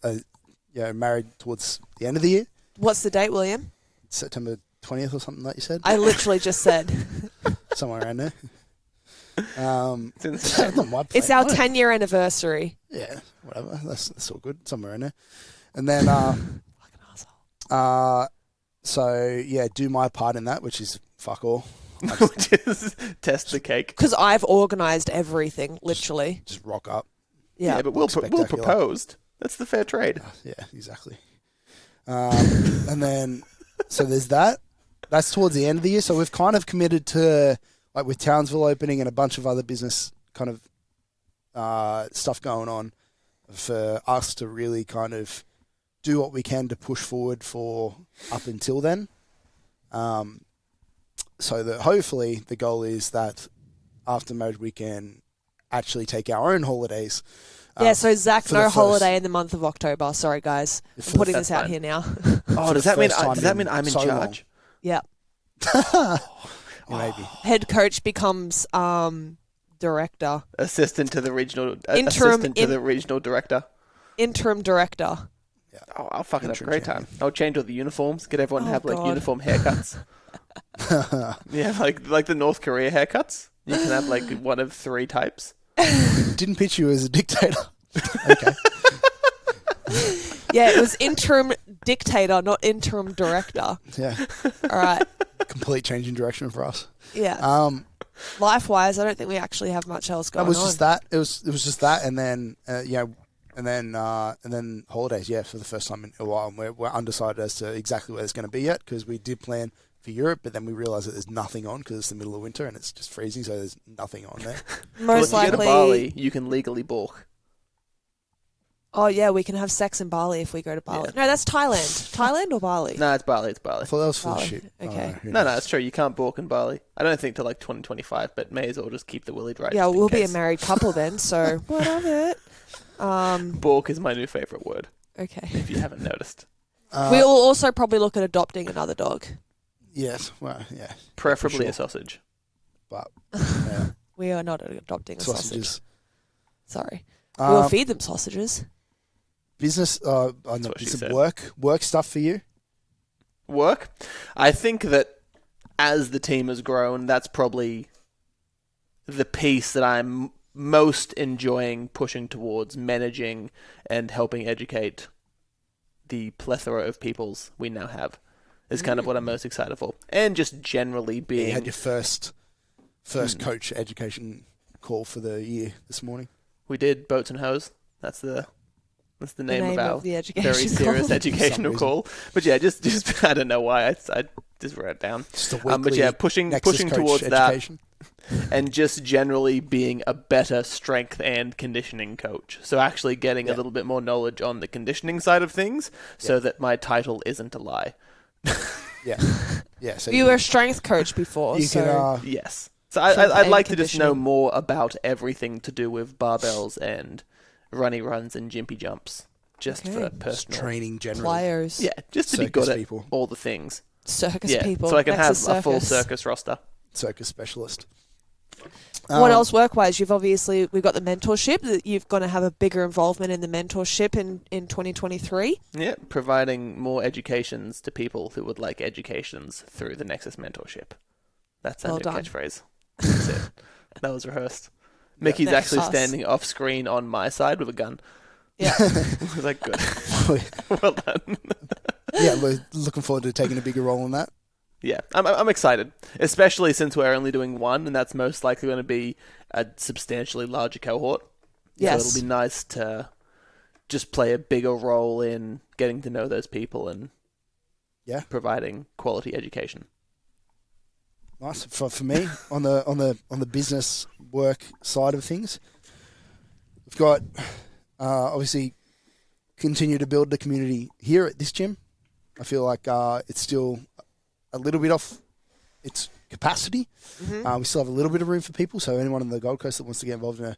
married towards the end of the year, What's the date, William? September 20th or something like you said, I literally just said. somewhere around there. It's in the Not my It's plan. our 10-year anniversary. Yeah, whatever. That's all good. Somewhere in there. And then, Fucking asshole. so yeah, do my part in that, which is fuck all. Just test the cake. Because I've organised everything, literally. Just rock up. Yeah. But we'll Spectacular. proposed. That's the fair trade. Yeah, exactly. And then, so there's that. That's towards the end of the year. So we've kind of committed to, like with Townsville opening and a bunch of other business kind of stuff going on, for us to really kind of do what we can to push forward for up until then. So that hopefully the goal is that after marriage we can actually take our own holidays. Yeah, so Zach, for the no first- holiday in the month of October. Sorry, guys. I'm For the putting first this out time. here now. Oh, does the that mean first time I'm in so long. charge? Yeah. Maybe. Head coach becomes director. Assistant to the regional Interim assistant to the regional director. Interim director. Oh, I'll fucking have a Interim great champion. time. I'll change all the uniforms. Get everyone to Oh, have like God. uniform haircuts. Yeah, like the North Korea haircuts. You can have like one of 3 types. Didn't pitch you as a dictator. Okay. Yeah, it was interim dictator, not interim director. Yeah. All right. Complete change in direction for us. Yeah. Life-wise, I don't think we actually have much else going That was on. just that. It was just that, and then and then holidays. Yeah, for the first time in a while, and we're undecided as to exactly where it's going to be yet, because we did plan for Europe, but then we realised that there's nothing on because it's the middle of winter and it's just freezing, so there's nothing on there. Most well, if you likely. go to Bali, you can legally balk. Oh, yeah, we can have sex in Bali if we go to Bali. No, that's Thailand. Thailand or Bali? No, it's Bali. It's I Bali. thought that was full of Bali. shit. Okay. No, it's true. You can't balk in Bali. I don't think till like 2025, but may as well just keep the willy dry. Yeah, just in we'll be a case. married couple then, so what of it? Balk is my new favourite word, Okay. if you haven't noticed. We'll also probably look at adopting another dog. Yes. Well, yeah. Preferably sure. a sausage. But yeah. We are not adopting a sausage. Sausages. Sorry. We'll Um, feed them sausages. business. Not what she business. said. Work stuff for you. Work. I think that as the team has grown, that's probably the piece that I'm most enjoying pushing towards, managing and helping educate the plethora of peoples we now have. Is kind of what I'm most excited for. And just generally You being... had your first coach education call for the year this morning. We did Boats and Hose. That's the name, name of our of the education very serious call. educational For some call. But yeah, just I don't know why I just wrote it down. Just a But weekly yeah, pushing Nexus coach towards education. and just generally being a better strength and conditioning coach. So actually getting a little bit more knowledge on the conditioning side of things so that my title isn't a lie. Yeah. So You were a strength coach before, you so can, Yes. So I'd and like to just know conditioning. more about everything to do with barbells and runny runs and jimpy jumps, just Okay. for just personal. training generally. players, Yeah, just to be Circus good people. at all the things. circus Yeah, people, so I can Nexus have a full circus. circus roster. Circus specialist. What else work-wise? We've got the mentorship that you're going to have a bigger involvement in the mentorship in 2023. Yeah, providing more educations to people who would like educations through the Nexus mentorship. That's our Well new done. catchphrase. That's it. That was rehearsed. Mickey's Next actually us. standing off screen on my side with a gun. Yeah. I was like, good. Well done. Yeah, we're looking forward to taking a bigger role in that. Yeah, I'm excited, especially since we're only doing one, and that's most likely going to be a substantially larger cohort. Yes. So it'll be nice to just play a bigger role in getting to know those people and providing quality education. Nice for me on the business work side of things. We've got obviously continue to build the community here at this gym. I feel like it's still a little bit off its capacity. We still have a little bit of room for people. So anyone on the Gold Coast that wants to get involved in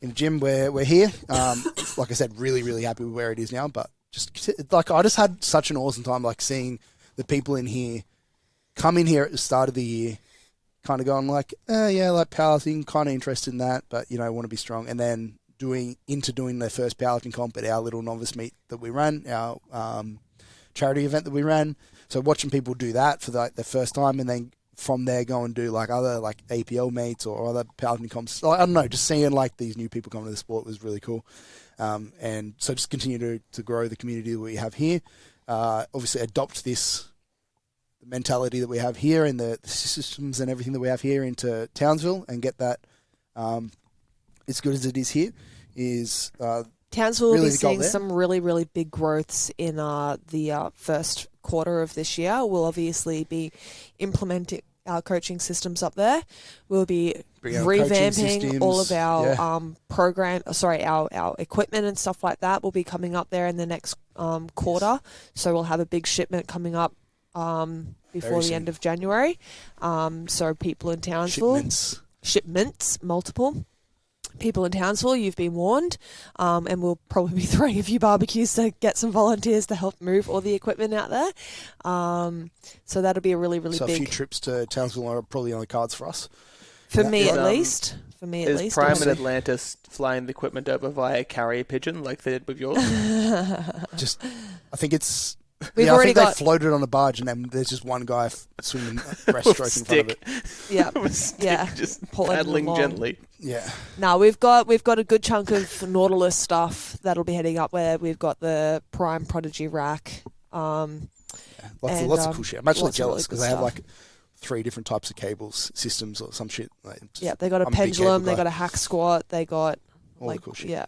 a gym, we're here. Like I said, really, really happy with where it is now. But just like I just had such an awesome time, like seeing the people in here come in here at the start of the year, kind of going like, like powerlifting, kind of interested in that, but want to be strong, and then doing their first powerlifting comp at our little novice meet that we ran, our charity event that we ran. So watching people do that for the first time, and then from there go and do like other like APL meets or other powerlifting comps. I don't know, just seeing like these new people come to the sport was really cool. And so just continue to grow the community that we have here. Obviously adopt this mentality that we have here and the systems and everything that we have here into Townsville and get that as good as it is here. Townsville really will be the goal seeing there. some really, really big growths in the first quarter of this year. We'll obviously be implementing our coaching systems up there. We'll be Bring our coaching revamping systems, all of our our equipment and stuff like that will be coming up there in the next quarter. So we'll have a big shipment coming up before the end of January. So people in Townsville, shipments, multiple. People in Townsville, you've been warned, and we'll probably be throwing a few barbecues to get some volunteers to help move all the equipment out there. So that'll be a really, really big... So a few trips to Townsville are probably on the cards for us. For me at least. Is Prime and Atlantis flying the equipment over via carrier pigeon like they did with yours? I think it's... We've I already think got... they floated on the barge and then there's just one guy swinging breaststroke in front of it. Yeah. Just pulling paddling along. gently. Yeah. No, we've got a good chunk of Nautilus stuff that'll be heading up where we've got the Prime Prodigy rack. Lots of cool shit. I'm actually jealous because they have like 3 different types of cables, systems or some shit. They got a pendulum, they got a hack squat, they got all the cool shit. Yeah.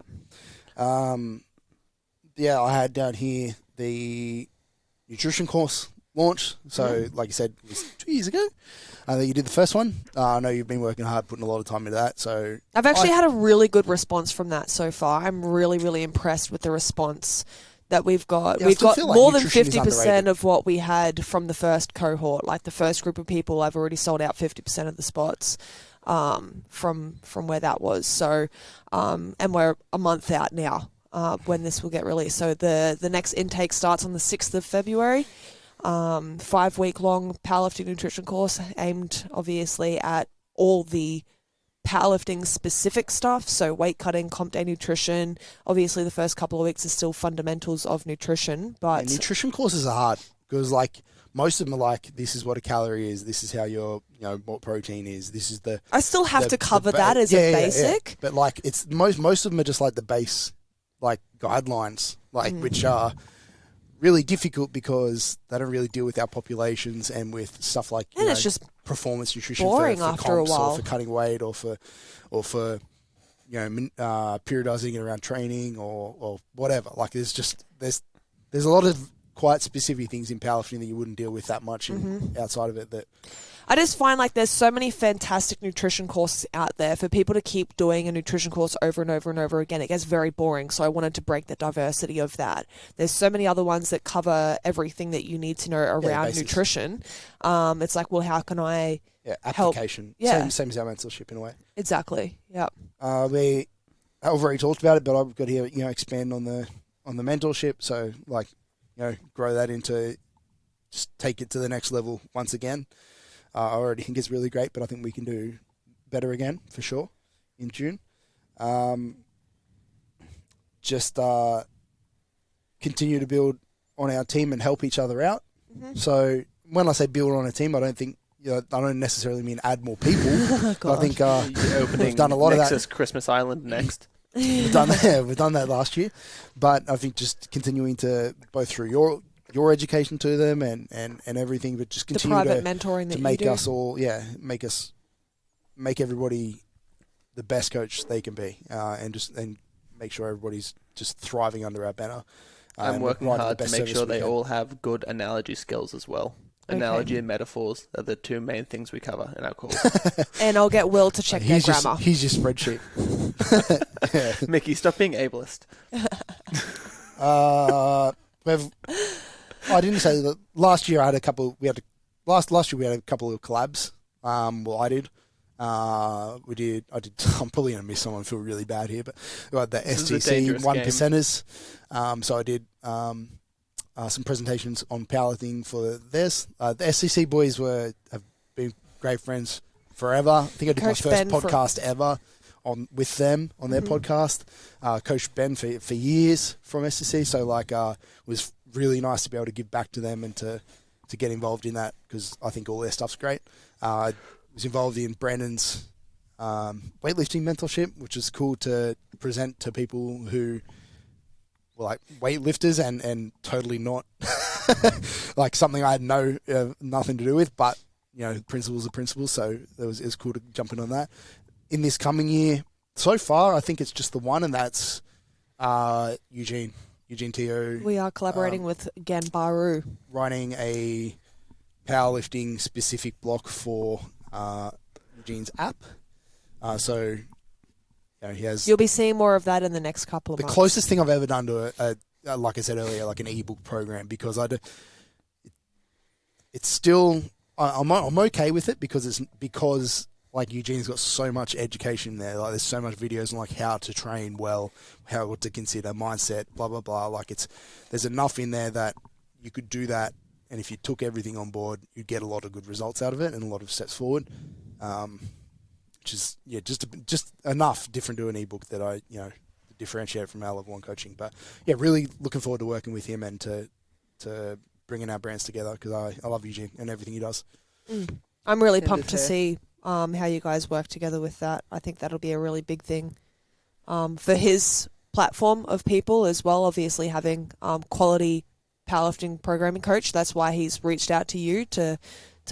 I had down here the nutrition course launch. So, like you said, it was 2 years ago that you did the first one. I know you've been working hard, putting a lot of time into that. So I've actually had a really good response from that so far. I'm really, really impressed with the response that we've got. Yeah, We've got like more than nutrition is 50% underrated. of what we had from the first cohort. Like the first group of people, I've already sold out 50% of the spots from where that was. So, and we're a month out now when this will get released. So the next intake starts on the 6th of February. 5-week-long powerlifting nutrition course aimed obviously at all the powerlifting specific stuff, so weight cutting, comp day nutrition. Obviously the first couple of weeks is still fundamentals of nutrition, but nutrition courses are hard because like most of them are like, this is what a calorie is, this is how your what protein is, this is the... I still have to cover that as a basic. Yeah. But like it's most of them are just like the base like guidelines, like which are really difficult because they don't really deal with our populations and with stuff like it's just performance nutrition boring for after a comps while. or for cutting weight or for periodizing it around training or whatever. Like there's a lot of quite specific things in powerlifting that you wouldn't deal with that much outside of it. That I just find like there's so many fantastic nutrition courses out there for people to keep doing a nutrition course over and over and over again. It gets very boring. So I wanted to break the diversity of that. There's so many other ones that cover everything that you need to know around nutrition. It's like, well, how can I application. Help? Same as our mentorship in a way. Exactly. Yeah. I've already talked about it, but I've got here, expand on the mentorship. So like, grow that into, just take it to the next level once again. I already think it's really great, but I think we can do better again for sure in June. Continue to build on our team and help each other out. Mm-hmm. So when I say build on a team, I don't think I don't necessarily mean add more people. But I think we've done a lot Nexus, of that. Christmas Island next. We've done that last year, but I think just continuing to both through your education to them and everything, but just continue the private mentoring to make us all make everybody the best coach they can be, and make sure everybody's just thriving under our banner. I'm working hard to make sure they all have good analogy skills as well. Okay. Analogy and metaphors are the two main things we cover in our course. And I'll get Will to check their grammar. He's your spreadsheet. Mikki, stop being ableist. I didn't say that. Last year I had a couple. Last year we had a couple of collabs. Well, I did. I did. I'm probably gonna miss someone. I feel really bad here, but we had the STC 1%ers. So I did some presentations on powerlifting for this. The STC boys have been great friends forever. I think I did Coach my first Ben podcast ever with them on their podcast. Coach Ben for years from STC. So it was really nice to be able to give back to them and to get involved in that, because I think all their stuff's great. I was involved in Brandon's weightlifting mentorship, which is cool to present to people who were like weightlifters and totally not like something I had nothing to do with, but principles are principles. So it was cool to jump in on that. In this coming year, so far, I think it's just the one, and that's Eugene T.O. We are collaborating with Gan Baru, writing a powerlifting specific block for Eugene's app. So he has. You'll be seeing more of that in the next couple of months. The closest thing I've ever done to like I said earlier, like an ebook program, because it's still I'm okay with it because like Eugene's got so much education there. Like there's so much videos on like how to train well, what to consider, mindset, blah blah blah. Like there's enough in there that you could do that, and if you took everything on board, you'd get a lot of good results out of it and a lot of steps forward. Which is just enough different to an ebook that I differentiate from our level 1 coaching. But really looking forward to working with him and to bringing our brands together, because I love Eugene and everything he does. I'm really pumped to see how you guys work together with that. I think that'll be a really big thing for his platform of people as well. Obviously having quality powerlifting programming coach. That's why he's reached out to you to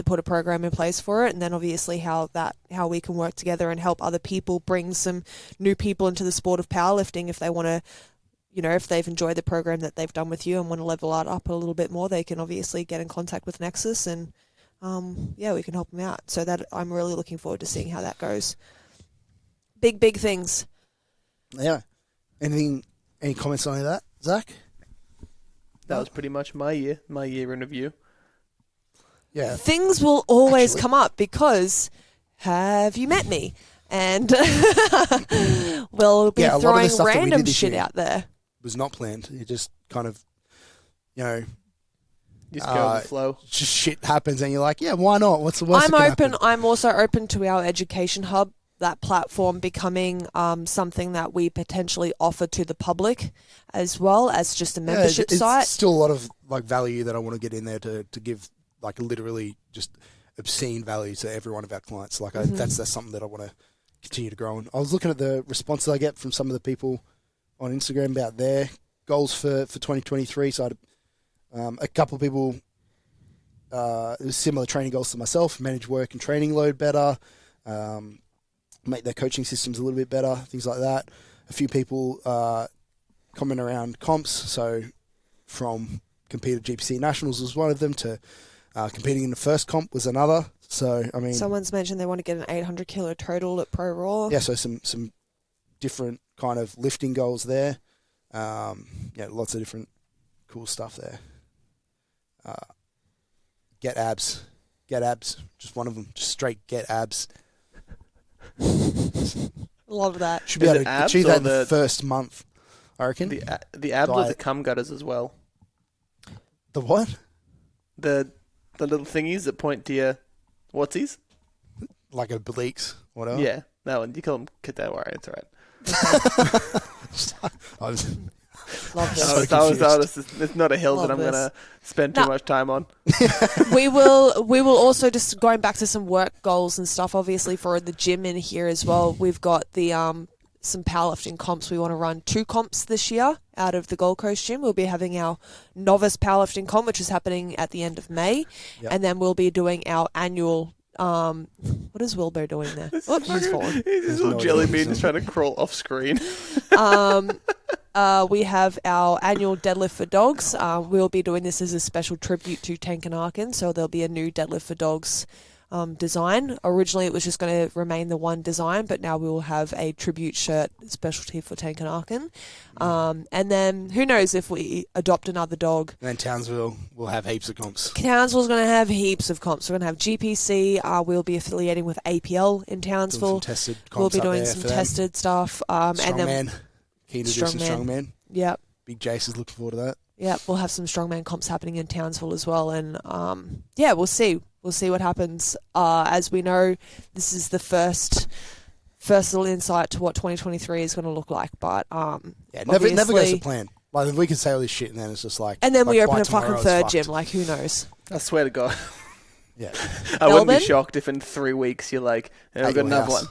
put a program in place for it, and then obviously how we can work together and help other people bring some new people into the sport of powerlifting. If they want to, if they've enjoyed the program that they've done with you and want to level it up a little bit more, they can obviously get in contact with Nexus, and we can help them out. So that I'm really looking forward to seeing how that goes. Big things. Yeah. Any comments on that, Zach? That was pretty much my year in review. Yeah. Things will always come up because have you met me? And we'll be throwing random shit out there. It was not planned. It just kind of, just go with the flow. Just shit happens and you're like, yeah, why not? What's the worst that can happen? I'm also open to our education hub, that platform becoming something that we potentially offer to the public as well as just a membership site. It's still a lot of like value that I want to get in there to give like literally just obscene value to every one of our clients. Like that's something that I want to continue to grow on. I was looking at the responses I get from some of the people on Instagram about their goals for 2023. So I had a couple of people, it was similar training goals to myself: manage work and training load better, make their coaching systems a little bit better, things like that. A few people comment around comps. So from competed GPC Nationals was one of them to competing in the first comp was another. So, I mean... Someone's mentioned they want to get an 800 kilo total at Pro Raw. Yeah, so some different kind of lifting goals there. Lots of different cool stuff there. Get abs. Get abs. Just one of them. Just straight get abs. Love that. Should be able to achieve that in the first month, I reckon. The abs or the cum gutters as well. The what? The little thingies that point to your whatsies? Like obliques, whatever. Yeah, that one. You call them don't worry, it's alright. I was Love this. It's not a hill Love that I'm this. going to spend too much time on. We will also, just going back to some work goals and stuff, obviously for the gym in here as well, we've got the some powerlifting comps. We want to run 2 comps this year out of the Gold Coast gym. We'll be having our novice powerlifting comp, which is happening at the end of May. Yep. And then we'll be doing our annual... what is Wilbur doing there? Oh, he's fallen. His little jelly bean is trying to crawl off screen. We have our annual deadlift for dogs. We'll be doing this as a special tribute to Tank and Arkin, so there'll be a new deadlift for dogs design. Originally, it was just going to remain the one design, but now we will have a tribute shirt specialty for Tank and Arkin. And then who knows if we adopt another dog. And then Townsville will have heaps of comps. Townsville's going to have heaps of comps. We're going to have GPC. We'll be affiliating with APL in Townsville. We'll be doing some tested stuff. And then keen to do some strongman. Yep. Big Jace is looking forward to that. Yeah, we'll have some strongman comps happening in Townsville as well, and we'll see. We'll see what happens. As we know, this is the first little insight to what 2023 is going to look like. But never goes to plan. Like we can say all this shit, and then it's just like. And then we like, open a fucking third gym. Like, who knows? I swear to God. Yeah. I wouldn't be shocked if in 3 weeks you're like, I've got another one.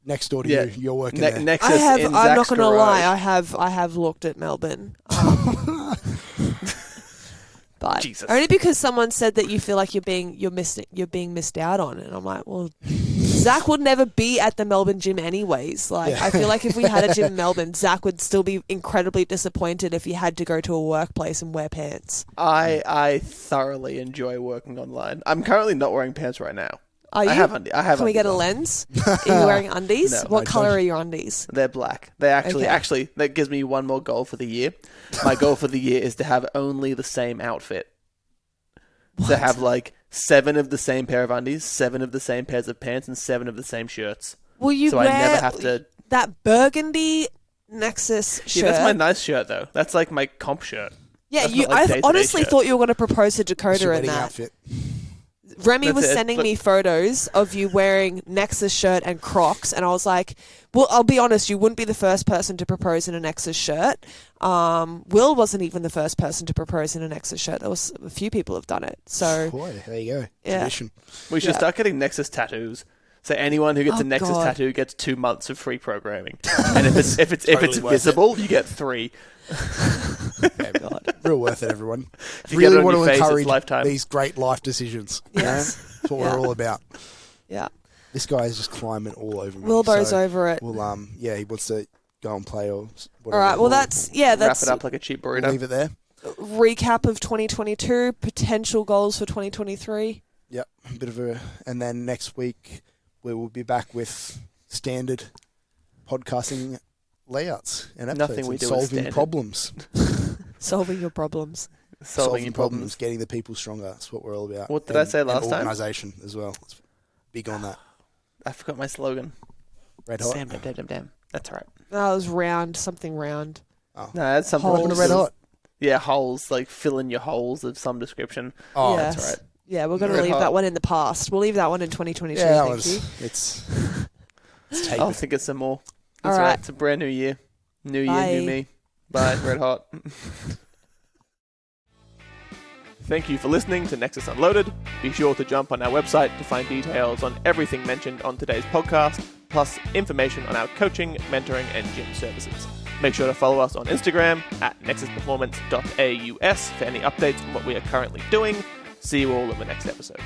Next door to you, you're working there. Nexus I'm not going to lie. I I have looked at Melbourne, but Jesus. only because someone said that you feel like you're being missed out on, and I'm like, well, Zach would never be at the Melbourne gym anyways. Like, I feel like if we had a gym in Melbourne, Zach would still be incredibly disappointed if he had to go to a workplace and wear pants. I thoroughly enjoy working online. I'm currently not wearing pants right now. Are you? I have Can we get a lens? Are you wearing undies? No, what color are your undies? They're black. They actually, that gives me one more goal for the year. My goal for the year is to have only the same outfit. What? To have like 7 of the same pair of undies, 7 of the same pairs of pants, and 7 of the same shirts. Will you so wear I never have to... that burgundy Nexus shirt? Yeah, that's my nice shirt though. That's like my comp shirt. Yeah, I honestly thought you were going to propose to Dakota in that. Outfit. Remy was sending me photos of you wearing Nexus shirt and Crocs, and I was like, well, I'll be honest, you wouldn't be the first person to propose in a Nexus shirt. Will wasn't even the first person to propose in a Nexus shirt. There was a few people have done it. So boy, there you go. Yeah. Tradition. We should start getting Nexus tattoos. So anyone who gets a Nexus tattoo gets 2 months of free programming, and if it's visible, you get 3. Real worth it, everyone. If you really get it on want your to face, it's encourage lifetime. these great life decisions. Yes. That's what we're all about. Yeah. This guy is just climbing all over me. Wilbo's over it. Well, he wants to go and play or whatever. All right. Well, that's wrap it up like a cheap burrito. We'll leave it there. Recap of 2022, potential goals for 2023. Yep, and then next week we will be back with standard podcasting layouts and episodes. Nothing we do is solving standard. problems. Solving your problems. Solving your problems. Getting the people stronger. That's what we're all about. What did I say last time? Organisation as well. It's big on that. I forgot my slogan. Red hot. Damn. That's all right. That was round, something round. Oh. No, that's something. Holes. Red hot. Yeah, holes, like fill in your holes of some description. Oh, yes. That's right. Yeah, we're going to Red leave hot. that one in the past. We'll leave that one in 2022. Yeah, that thank you. It's I'll think of some more. All That's right. It's a brand new year. New year, Bye. new me. Bye, Red Hot. Thank you for listening to Nexus Unloaded. Be sure to jump on our website to find details on everything mentioned on today's podcast, plus information on our coaching, mentoring, and gym services. Make sure to follow us on Instagram at NexusPerformance.Aus for any updates on what we are currently doing. See you all in the next episode.